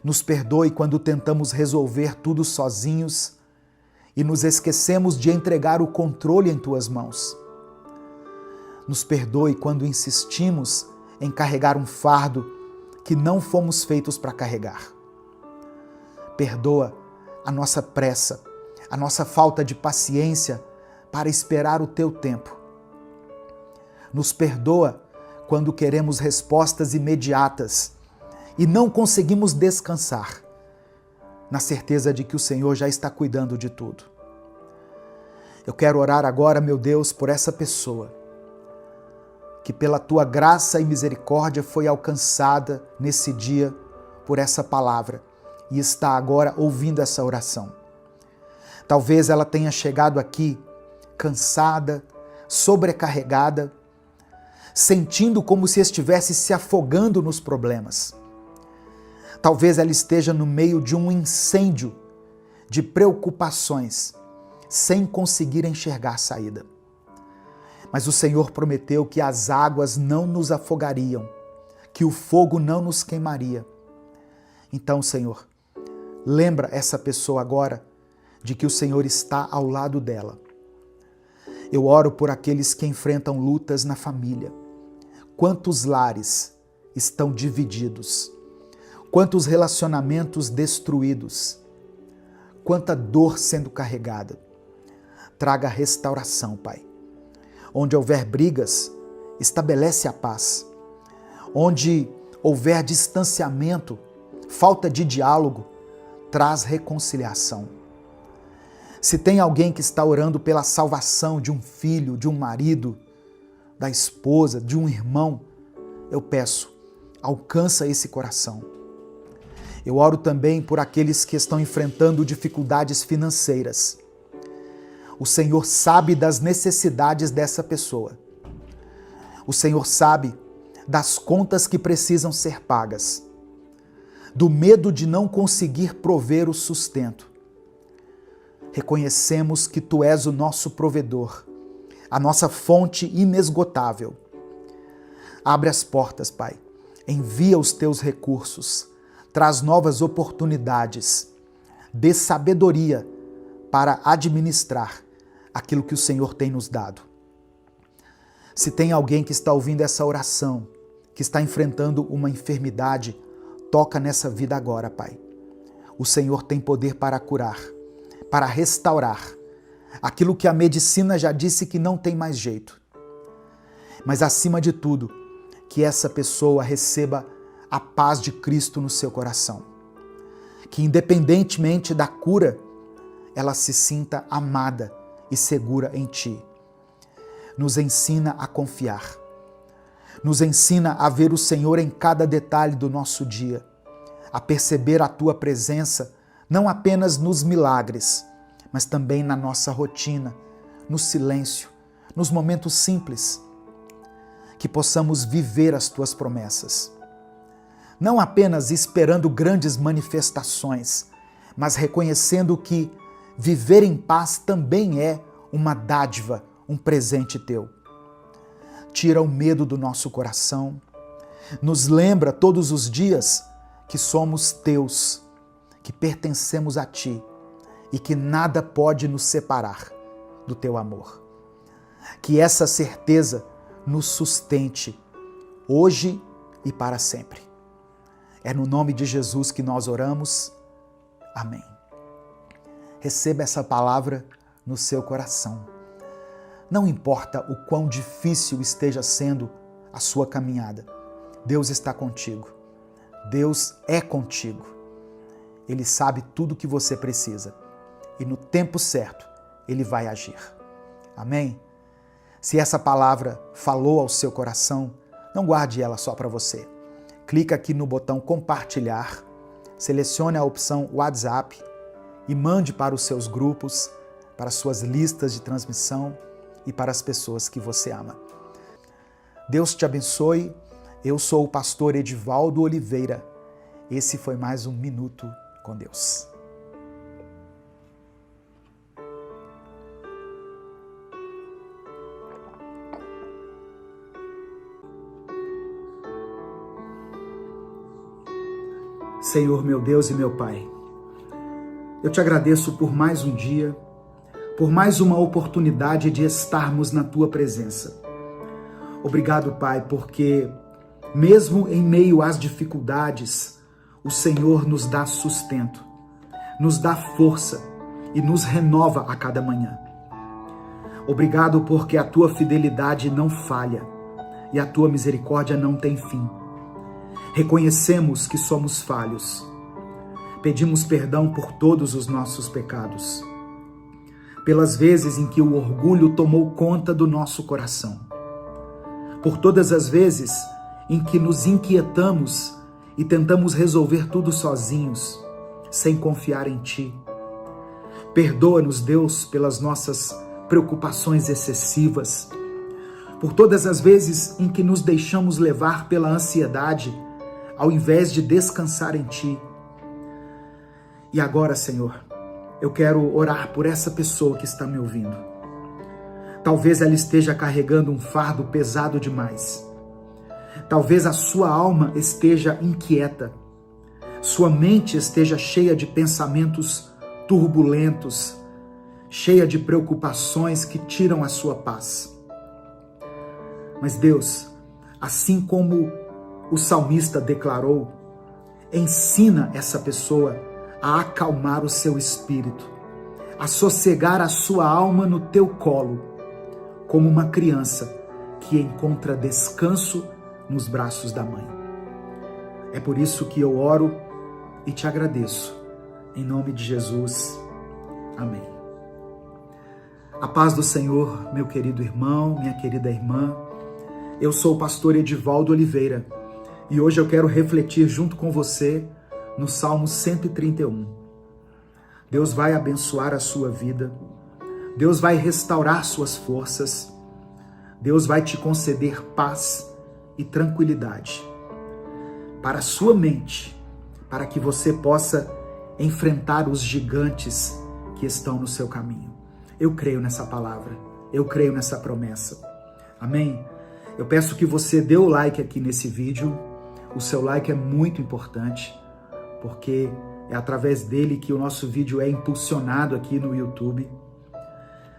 nos perdoe quando tentamos resolver tudo sozinhos e nos esquecemos de entregar o controle em Tuas mãos. Nos perdoe quando insistimos em carregar um fardo que não fomos feitos para carregar. Perdoa a nossa pressa, a nossa falta de paciência para esperar o Teu tempo. Nos perdoa quando queremos respostas imediatas e não conseguimos descansar, na certeza de que o Senhor já está cuidando de tudo. Eu quero orar agora, meu Deus, por essa pessoa que pela Tua graça e misericórdia foi alcançada nesse dia por essa palavra e está agora ouvindo essa oração. Talvez ela tenha chegado aqui cansada, sobrecarregada, sentindo como se estivesse se afogando nos problemas. Talvez ela esteja no meio de um incêndio de preocupações, sem conseguir enxergar saída. Mas o Senhor prometeu que as águas não nos afogariam, que o fogo não nos queimaria. Então, Senhor, lembra essa pessoa agora de que o Senhor está ao lado dela. Eu oro por aqueles que enfrentam lutas na família. Quantos lares estão divididos, quantos relacionamentos destruídos, quanta dor sendo carregada. Traga restauração, Pai. Onde houver brigas, estabelece a paz. Onde houver distanciamento, falta de diálogo, traz reconciliação. Se tem alguém que está orando pela salvação de um filho, de um marido, da esposa, de um irmão, eu peço, alcança esse coração. Eu oro também por aqueles que estão enfrentando dificuldades financeiras. O Senhor sabe das necessidades dessa pessoa. O Senhor sabe das contas que precisam ser pagas, do medo de não conseguir prover o sustento. Reconhecemos que Tu és o nosso provedor, a nossa fonte inesgotável. Abre as portas, Pai. Envia os Teus recursos. Traz novas oportunidades. Dê sabedoria para administrar aquilo que o Senhor tem nos dado. Se tem alguém que está ouvindo essa oração, que está enfrentando uma enfermidade, toca nessa vida agora, Pai. O Senhor tem poder para curar, para restaurar aquilo que a medicina já disse que não tem mais jeito. Mas acima de tudo, que essa pessoa receba a paz de Cristo no seu coração. Que independentemente da cura, ela se sinta amada e segura em Ti. Nos ensina a confiar. Nos ensina a ver o Senhor em cada detalhe do nosso dia, a perceber a Tua presença não apenas nos milagres, mas também na nossa rotina, no silêncio, nos momentos simples, que possamos viver as Tuas promessas. Não apenas esperando grandes manifestações, mas reconhecendo que viver em paz também é uma dádiva, um presente Teu. Tira o medo do nosso coração, nos lembra todos os dias que somos Teus, que pertencemos a Ti e que nada pode nos separar do Teu amor. Que essa certeza nos sustente hoje e para sempre. É no nome de Jesus que nós oramos. Amém. Receba essa palavra no seu coração. Não importa o quão difícil esteja sendo a sua caminhada, Deus está contigo. Deus é contigo. Ele sabe tudo o que você precisa e no tempo certo Ele vai agir. Amém? Se essa palavra falou ao seu coração, não guarde ela só para você. Clica aqui no botão compartilhar, selecione a opção WhatsApp e mande para os seus grupos, para as suas listas de transmissão e para as pessoas que você ama. Deus te abençoe. Eu sou o pastor Edivaldo Oliveira. Esse foi mais um Minuto com Deus. Senhor, meu Deus e meu Pai, eu te agradeço por mais um dia, por mais uma oportunidade de estarmos na Tua presença. Obrigado, Pai, porque mesmo em meio às dificuldades, o Senhor nos dá sustento, nos dá força e nos renova a cada manhã. Obrigado porque a Tua fidelidade não falha e a Tua misericórdia não tem fim. Reconhecemos que somos falhos. Pedimos perdão por todos os nossos pecados, pelas vezes em que o orgulho tomou conta do nosso coração, por todas as vezes em que nos inquietamos e tentamos resolver tudo sozinhos, sem confiar em Ti. Perdoa-nos, Deus, pelas nossas preocupações excessivas, por todas as vezes em que nos deixamos levar pela ansiedade, ao invés de descansar em Ti. E agora, Senhor, eu quero orar por essa pessoa que está me ouvindo. Talvez ela esteja carregando um fardo pesado demais. Talvez a sua alma esteja inquieta. Sua mente esteja cheia de pensamentos turbulentos, cheia de preocupações que tiram a sua paz. Mas Deus, assim como o salmista declarou, ensina essa pessoa a acalmar o seu espírito, a sossegar a sua alma no teu colo, como uma criança que encontra descanso nos braços da mãe. É por isso que eu oro e te agradeço. Em nome de Jesus. Amém. A paz do Senhor, meu querido irmão, minha querida irmã. Eu sou o pastor Edivaldo Oliveira e hoje eu quero refletir junto com você no Salmo 131. Deus vai abençoar a sua vida, Deus vai restaurar suas forças, Deus vai te conceder paz e tranquilidade para a sua mente, para que você possa enfrentar os gigantes que estão no seu caminho. Eu creio nessa palavra, eu creio nessa promessa. Amém? Eu peço que você dê o like aqui nesse vídeo. O seu like é muito importante, porque é através dele que o nosso vídeo é impulsionado aqui no YouTube.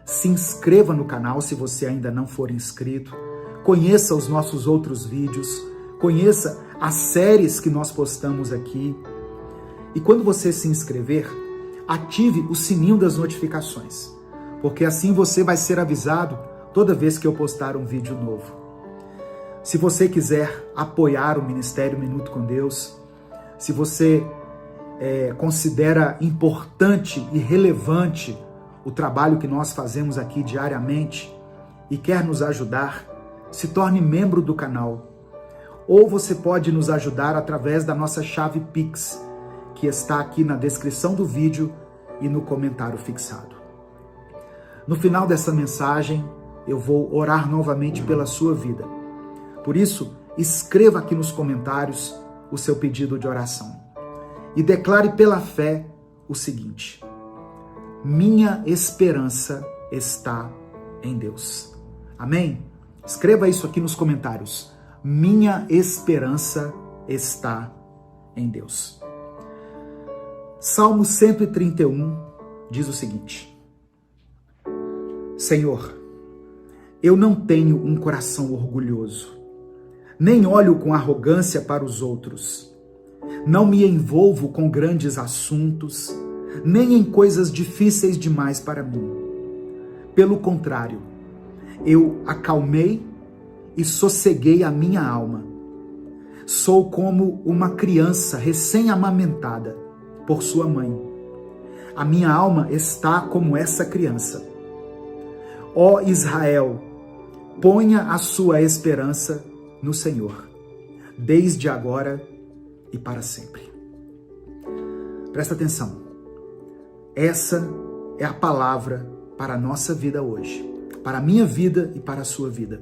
Se inscreva no canal se você ainda não for inscrito. Conheça os nossos outros vídeos. Conheça as séries que nós postamos aqui. E quando você se inscrever, ative o sininho das notificações, porque assim você vai ser avisado toda vez que eu postar um vídeo novo. Se você quiser apoiar o Ministério Minuto com Deus, se você considera importante e relevante o trabalho que nós fazemos aqui diariamente e quer nos ajudar, se torne membro do canal. Ou você pode nos ajudar através da nossa chave Pix, que está aqui na descrição do vídeo e no comentário fixado. No final dessa mensagem, eu vou orar novamente pela sua vida. Por isso, escreva aqui nos comentários o seu pedido de oração e declare pela fé o seguinte: minha esperança está em Deus. Amém? Escreva isso aqui nos comentários. Minha esperança está em Deus. Salmo 131 diz o seguinte: Senhor, eu não tenho um coração orgulhoso, nem olho com arrogância para os outros. Não me envolvo com grandes assuntos, nem em coisas difíceis demais para mim. Pelo contrário, eu acalmei e sosseguei a minha alma. Sou como uma criança recém-amamentada por sua mãe. A minha alma está como essa criança. Ó Israel, ponha a sua esperança no Senhor, desde agora e para sempre. Presta atenção. Essa é a palavra para a nossa vida hoje, para a minha vida e para a sua vida.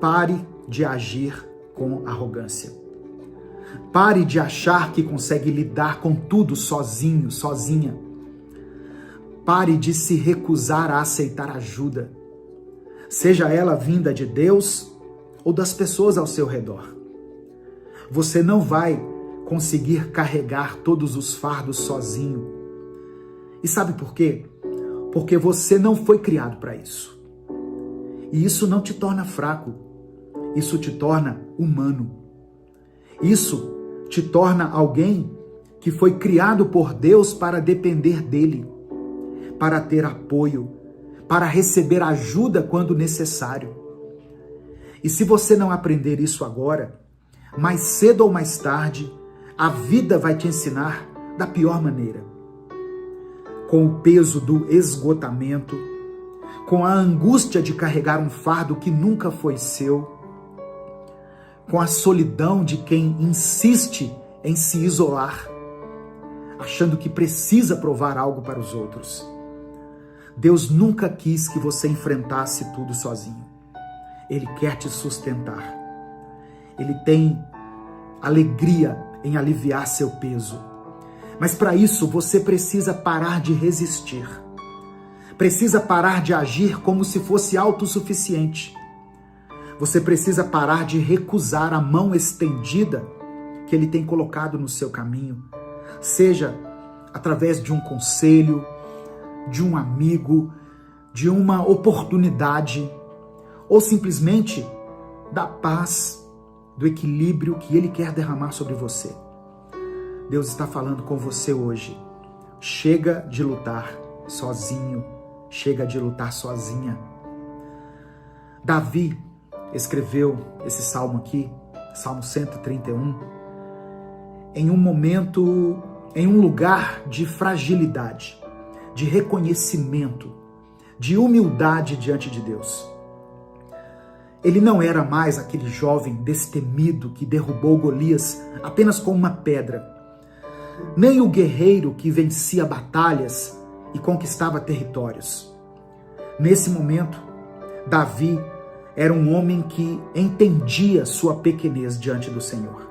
Pare de agir com arrogância. Pare de achar que consegue lidar com tudo sozinho, sozinha. Pare de se recusar a aceitar ajuda, seja ela vinda de Deus ou das pessoas ao seu redor. Você não vai conseguir carregar todos os fardos sozinho. E sabe por quê? Porque você não foi criado para isso. E isso não te torna fraco. Isso te torna humano. Isso te torna alguém que foi criado por Deus para depender dele, para ter apoio, para receber ajuda quando necessário. E se você não aprender isso agora, mais cedo ou mais tarde, a vida vai te ensinar da pior maneira. Com o peso do esgotamento, com a angústia de carregar um fardo que nunca foi seu, com a solidão de quem insiste em se isolar, achando que precisa provar algo para os outros. Deus nunca quis que você enfrentasse tudo sozinho. Ele quer te sustentar. Ele tem alegria em aliviar seu peso. Mas para isso você precisa parar de resistir. Precisa parar de agir como se fosse autossuficiente. Você precisa parar de recusar a mão estendida que Ele tem colocado no seu caminho, seja através de um conselho, de um amigo, de uma oportunidade, ou simplesmente da paz, do equilíbrio que Ele quer derramar sobre você. Deus está falando com você hoje. Chega de lutar sozinho, chega de lutar sozinha. Davi escreveu esse salmo aqui, Salmo 131, em um momento, em um lugar de fragilidade, de reconhecimento, de humildade diante de Deus. Ele não era mais aquele jovem destemido que derrubou Golias apenas com uma pedra, nem o guerreiro que vencia batalhas e conquistava territórios. Nesse momento, Davi era um homem que entendia sua pequenez diante do Senhor.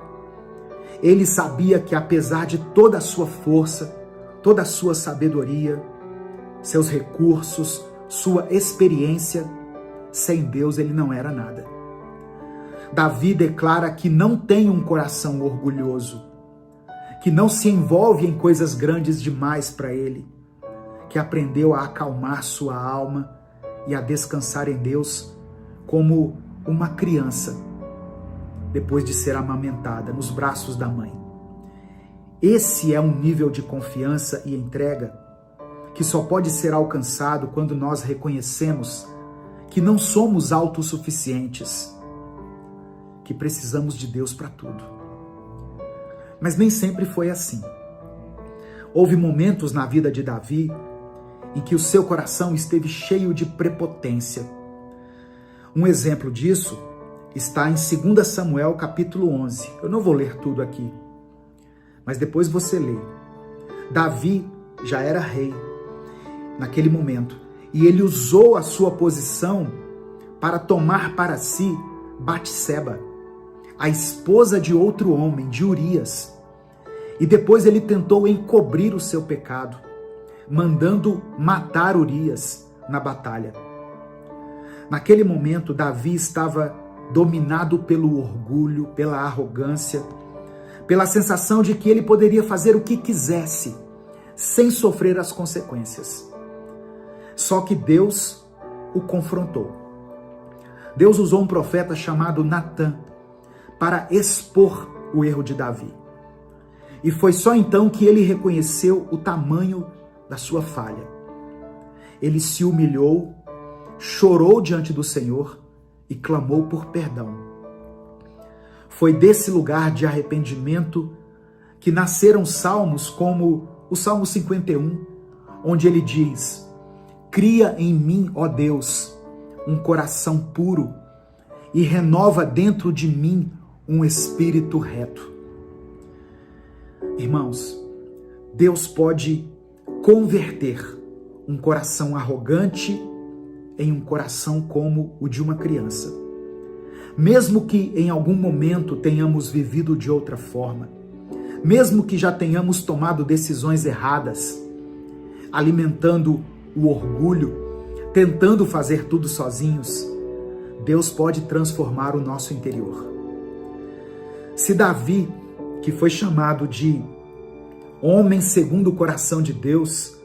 Ele sabia que apesar de toda a sua força, toda a sua sabedoria, seus recursos, sua experiência, sem Deus ele não era nada. Davi declara que não tem um coração orgulhoso, que não se envolve em coisas grandes demais para ele, que aprendeu a acalmar sua alma e a descansar em Deus como uma criança, depois de ser amamentada nos braços da mãe. Esse é um nível de confiança e entrega que só pode ser alcançado quando nós reconhecemos que não somos autossuficientes, que precisamos de Deus para tudo. Mas nem sempre foi assim. Houve momentos na vida de Davi em que o seu coração esteve cheio de prepotência. Um exemplo disso está em 2 Samuel capítulo 11. Eu não vou ler tudo aqui, mas depois você lê. Davi já era rei naquele momento e ele usou a sua posição para tomar para si Batseba, a esposa de outro homem, de Urias. E depois ele tentou encobrir o seu pecado, mandando matar Urias na batalha. Naquele momento, Davi estava dominado pelo orgulho, pela arrogância, pela sensação de que ele poderia fazer o que quisesse, sem sofrer as consequências. Só que Deus o confrontou. Deus usou um profeta chamado Natã para expor o erro de Davi. E foi só então que ele reconheceu o tamanho da sua falha. Ele se humilhou, chorou diante do Senhor e clamou por perdão. Foi desse lugar de arrependimento que nasceram salmos como o Salmo 51, onde ele diz: cria em mim, ó Deus, um coração puro e renova dentro de mim um espírito reto. Irmãos, Deus pode converter um coração arrogante em um coração como o de uma criança. Mesmo que em algum momento tenhamos vivido de outra forma, mesmo que já tenhamos tomado decisões erradas, alimentando o orgulho, tentando fazer tudo sozinhos, Deus pode transformar o nosso interior. Se Davi, que foi chamado de homem segundo o coração de Deus,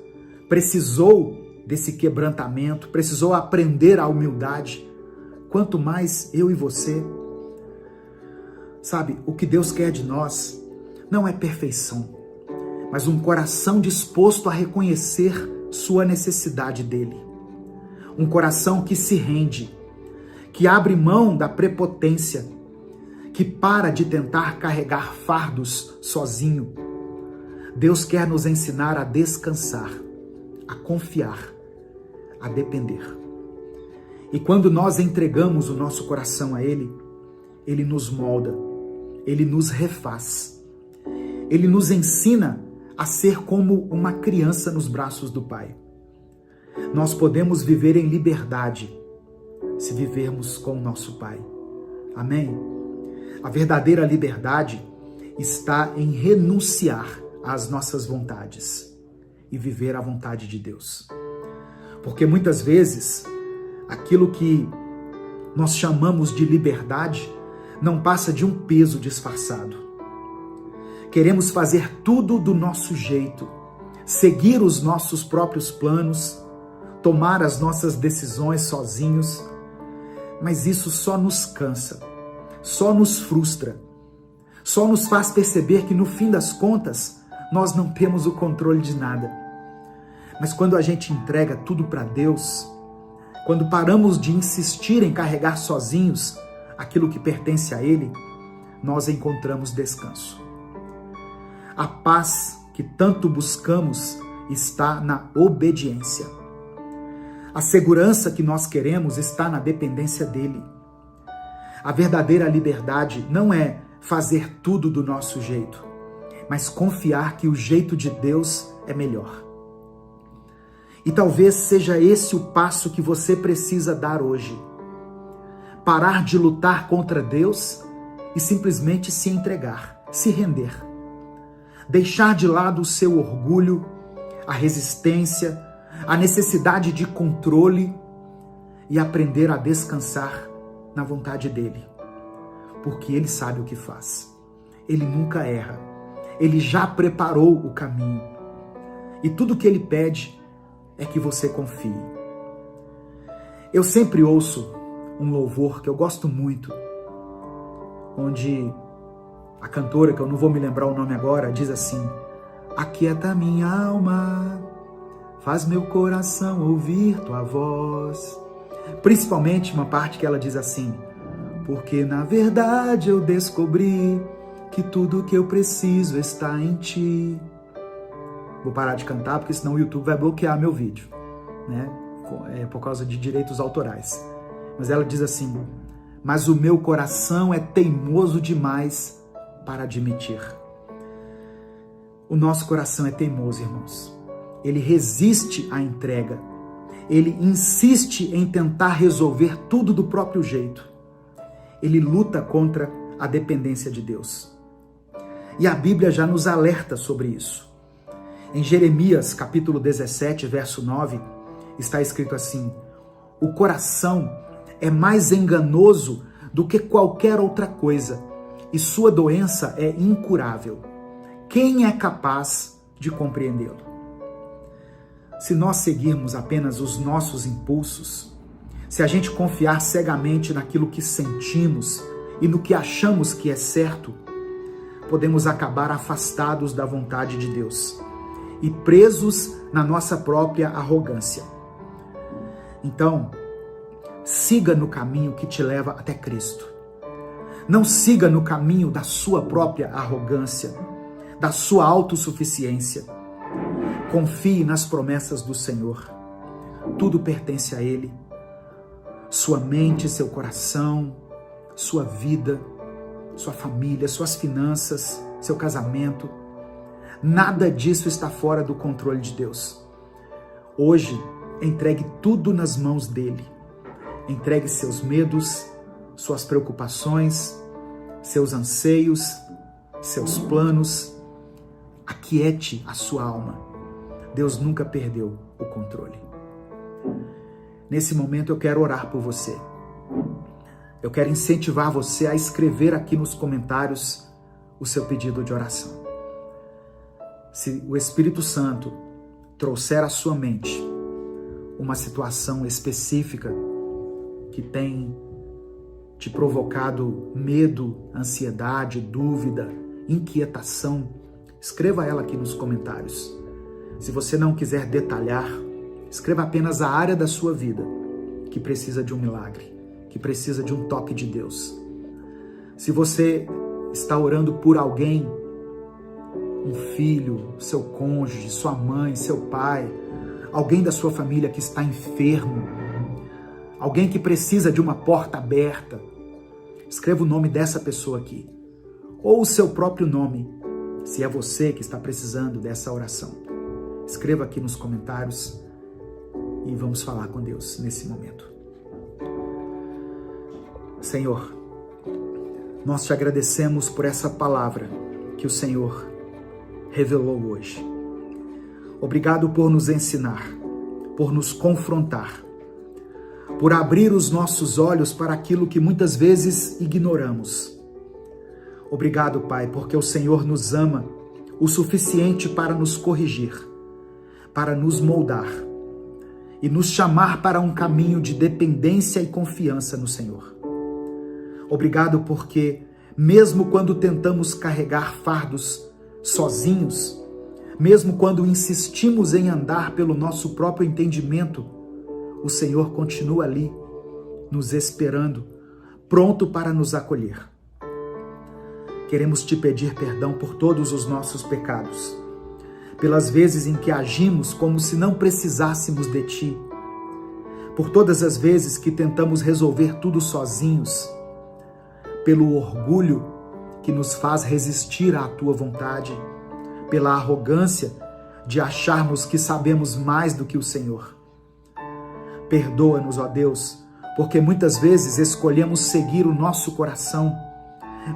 precisou desse quebrantamento, precisou aprender a humildade, quanto mais eu e você. Sabe, o que Deus quer de nós não é perfeição, mas um coração disposto a reconhecer sua necessidade dele. Um coração que se rende, que abre mão da prepotência, que para de tentar carregar fardos sozinho. Deus quer nos ensinar a descansar, a confiar, a depender. E quando nós entregamos o nosso coração a Ele, Ele nos molda, Ele nos refaz. Ele nos ensina a ser como uma criança nos braços do Pai. Nós podemos viver em liberdade se vivermos com o nosso Pai. Amém? A verdadeira liberdade está em renunciar às nossas vontades e viver a vontade de Deus. Porque muitas vezes aquilo que nós chamamos de liberdade não passa de um peso disfarçado. Queremos fazer tudo do nosso jeito, seguir os nossos próprios planos, tomar as nossas decisões sozinhos, mas isso só nos cansa, só nos frustra, só nos faz perceber que no fim das contas nós não temos o controle de nada. Mas quando a gente entrega tudo para Deus, quando paramos de insistir em carregar sozinhos aquilo que pertence a Ele, nós encontramos descanso. A paz que tanto buscamos está na obediência. A segurança que nós queremos está na dependência dEle. A verdadeira liberdade não é fazer tudo do nosso jeito, mas confiar que o jeito de Deus é melhor. E talvez seja esse o passo que você precisa dar hoje. Parar de lutar contra Deus e simplesmente se entregar, se render. Deixar de lado o seu orgulho, a resistência, a necessidade de controle e aprender a descansar na vontade dEle. Porque Ele sabe o que faz. Ele nunca erra. Ele já preparou o caminho. E tudo que Ele pede é que você confie. Eu sempre ouço um louvor que eu gosto muito, onde a cantora, que eu não vou me lembrar o nome agora, diz assim: aquieta minha alma, faz meu coração ouvir tua voz. Principalmente uma parte que ela diz assim: porque na verdade eu descobri que tudo que eu preciso está em ti. Vou parar de cantar, porque senão o YouTube vai bloquear meu vídeo, né? Por causa de direitos autorais. Mas ela diz assim: mas o meu coração é teimoso demais para admitir. O nosso coração é teimoso, irmãos. Ele resiste à entrega. Ele insiste em tentar resolver tudo do próprio jeito. Ele luta contra a dependência de Deus. E a Bíblia já nos alerta sobre isso. Em Jeremias, capítulo 17, verso 9, está escrito assim: o coração é mais enganoso do que qualquer outra coisa, e sua doença é incurável. Quem é capaz de compreendê-lo? Se nós seguirmos apenas os nossos impulsos, se a gente confiar cegamente naquilo que sentimos e no que achamos que é certo, podemos acabar afastados da vontade de Deus e presos na nossa própria arrogância. Então, siga no caminho que te leva até Cristo. Não siga no caminho da sua própria arrogância, da sua autossuficiência. Confie nas promessas do Senhor. Tudo pertence a Ele. Sua mente, seu coração, sua vida, sua família, suas finanças, seu casamento. Nada disso está fora do controle de Deus. Hoje, entregue tudo nas mãos dEle. Entregue seus medos, suas preocupações, seus anseios, seus planos. Aquiete a sua alma. Deus nunca perdeu o controle. Nesse momento eu quero orar por você. Eu quero incentivar você a escrever aqui nos comentários o seu pedido de oração. Se o Espírito Santo trouxer à sua mente uma situação específica que tem te provocado medo, ansiedade, dúvida, inquietação, escreva ela aqui nos comentários. Se você não quiser detalhar, escreva apenas a área da sua vida que precisa de um milagre, que precisa de um toque de Deus. Se você está orando por alguém, um filho, seu cônjuge, sua mãe, seu pai, alguém da sua família que está enfermo, alguém que precisa de uma porta aberta, escreva o nome dessa pessoa aqui, ou o seu próprio nome, se é você que está precisando dessa oração. Escreva aqui nos comentários e vamos falar com Deus nesse momento. Senhor, nós te agradecemos por essa palavra que o Senhor revelou hoje. Obrigado por nos ensinar, por nos confrontar, por abrir os nossos olhos para aquilo que muitas vezes ignoramos. Obrigado, Pai, porque o Senhor nos ama o suficiente para nos corrigir, para nos moldar e nos chamar para um caminho de dependência e confiança no Senhor. Obrigado porque, mesmo quando tentamos carregar fardos sozinhos, mesmo quando insistimos em andar pelo nosso próprio entendimento, o Senhor continua ali, nos esperando, pronto para nos acolher. Queremos te pedir perdão por todos os nossos pecados, pelas vezes em que agimos como se não precisássemos de ti, por todas as vezes que tentamos resolver tudo sozinhos, pelo orgulho que nos faz resistir à tua vontade, pela arrogância de acharmos que sabemos mais do que o Senhor. Perdoa-nos, ó Deus, porque muitas vezes escolhemos seguir o nosso coração,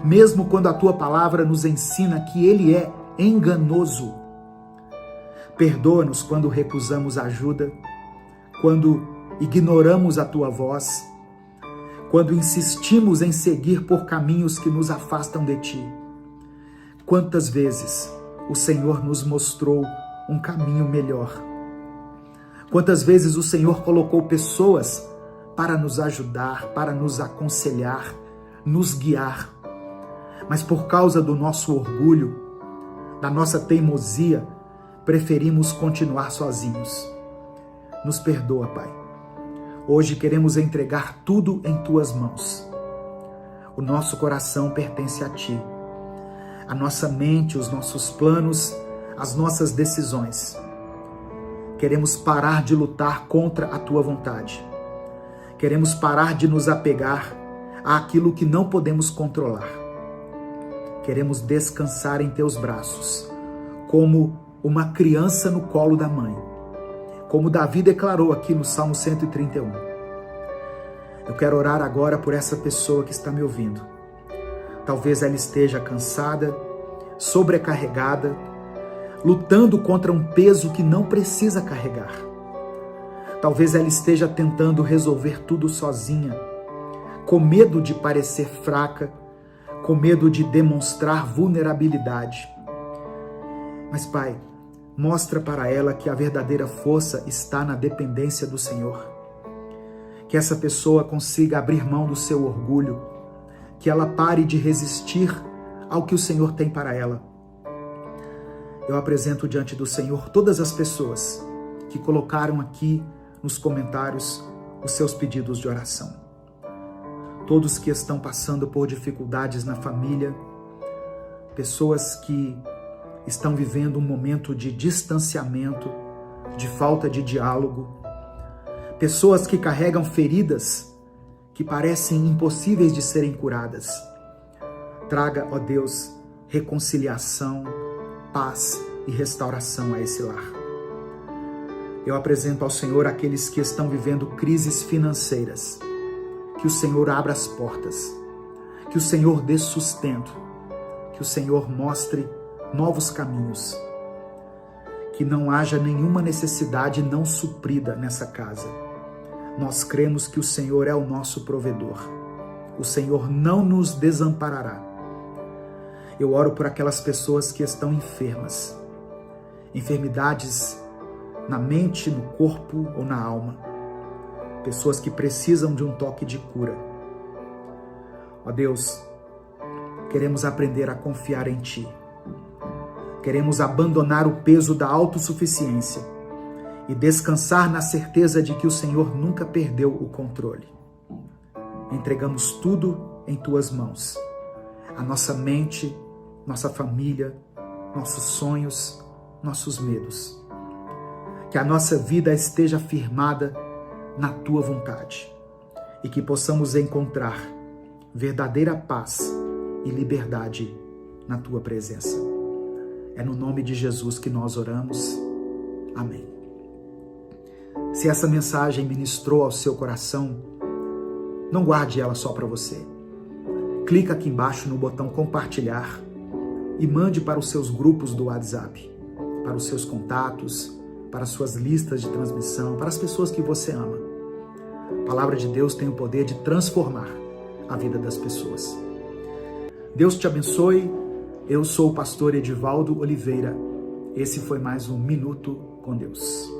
mesmo quando a tua palavra nos ensina que ele é enganoso. Perdoa-nos quando recusamos ajuda, quando ignoramos a tua voz, quando insistimos em seguir por caminhos que nos afastam de ti. Quantas vezes o Senhor nos mostrou um caminho melhor? Quantas vezes o Senhor colocou pessoas para nos ajudar, para nos aconselhar, nos guiar. Mas por causa do nosso orgulho, da nossa teimosia, preferimos continuar sozinhos. Nos perdoa, Pai. Hoje queremos entregar tudo em tuas mãos. O nosso coração pertence a ti. A nossa mente, os nossos planos, as nossas decisões. Queremos parar de lutar contra a tua vontade. Queremos parar de nos apegar àquilo que não podemos controlar. Queremos descansar em teus braços, como uma criança no colo da mãe. Como Davi declarou aqui no Salmo 131. Eu quero orar agora por essa pessoa que está me ouvindo. Talvez ela esteja cansada, sobrecarregada, lutando contra um peso que não precisa carregar. Talvez ela esteja tentando resolver tudo sozinha, com medo de parecer fraca, com medo de demonstrar vulnerabilidade. Mas, Pai, mostra para ela que a verdadeira força está na dependência do Senhor. Que essa pessoa consiga abrir mão do seu orgulho, que ela pare de resistir ao que o Senhor tem para ela. Eu apresento diante do Senhor todas as pessoas que colocaram aqui nos comentários os seus pedidos de oração. Todos que estão passando por dificuldades na família, pessoas que estão vivendo um momento de distanciamento, de falta de diálogo, pessoas que carregam feridas que parecem impossíveis de serem curadas. Traga, ó Deus, reconciliação, paz e restauração a esse lar. Eu apresento ao Senhor aqueles que estão vivendo crises financeiras. Que o Senhor abra as portas, que o Senhor dê sustento, que o Senhor mostre novos caminhos, que não haja nenhuma necessidade não suprida nessa casa. Nós cremos que o Senhor é o nosso provedor. O Senhor não nos desamparará. Eu oro por aquelas pessoas que estão enfermas, enfermidades na mente, no corpo ou na alma, pessoas que precisam de um toque de cura. Ó Deus, queremos aprender a confiar em Ti. Queremos abandonar o peso da autossuficiência e descansar na certeza de que o Senhor nunca perdeu o controle. Entregamos tudo em Tuas mãos. A nossa mente, nossa família, nossos sonhos, nossos medos. Que a nossa vida esteja firmada na Tua vontade e que possamos encontrar verdadeira paz e liberdade na Tua presença. É no nome de Jesus que nós oramos. Amém. Se essa mensagem ministrou ao seu coração, não guarde ela só para você. Clica aqui embaixo no botão compartilhar e mande para os seus grupos do WhatsApp, para os seus contatos, para as suas listas de transmissão, para as pessoas que você ama. A palavra de Deus tem o poder de transformar a vida das pessoas. Deus te abençoe. Eu sou o pastor Edivaldo Oliveira. Esse foi mais um Minuto com Deus.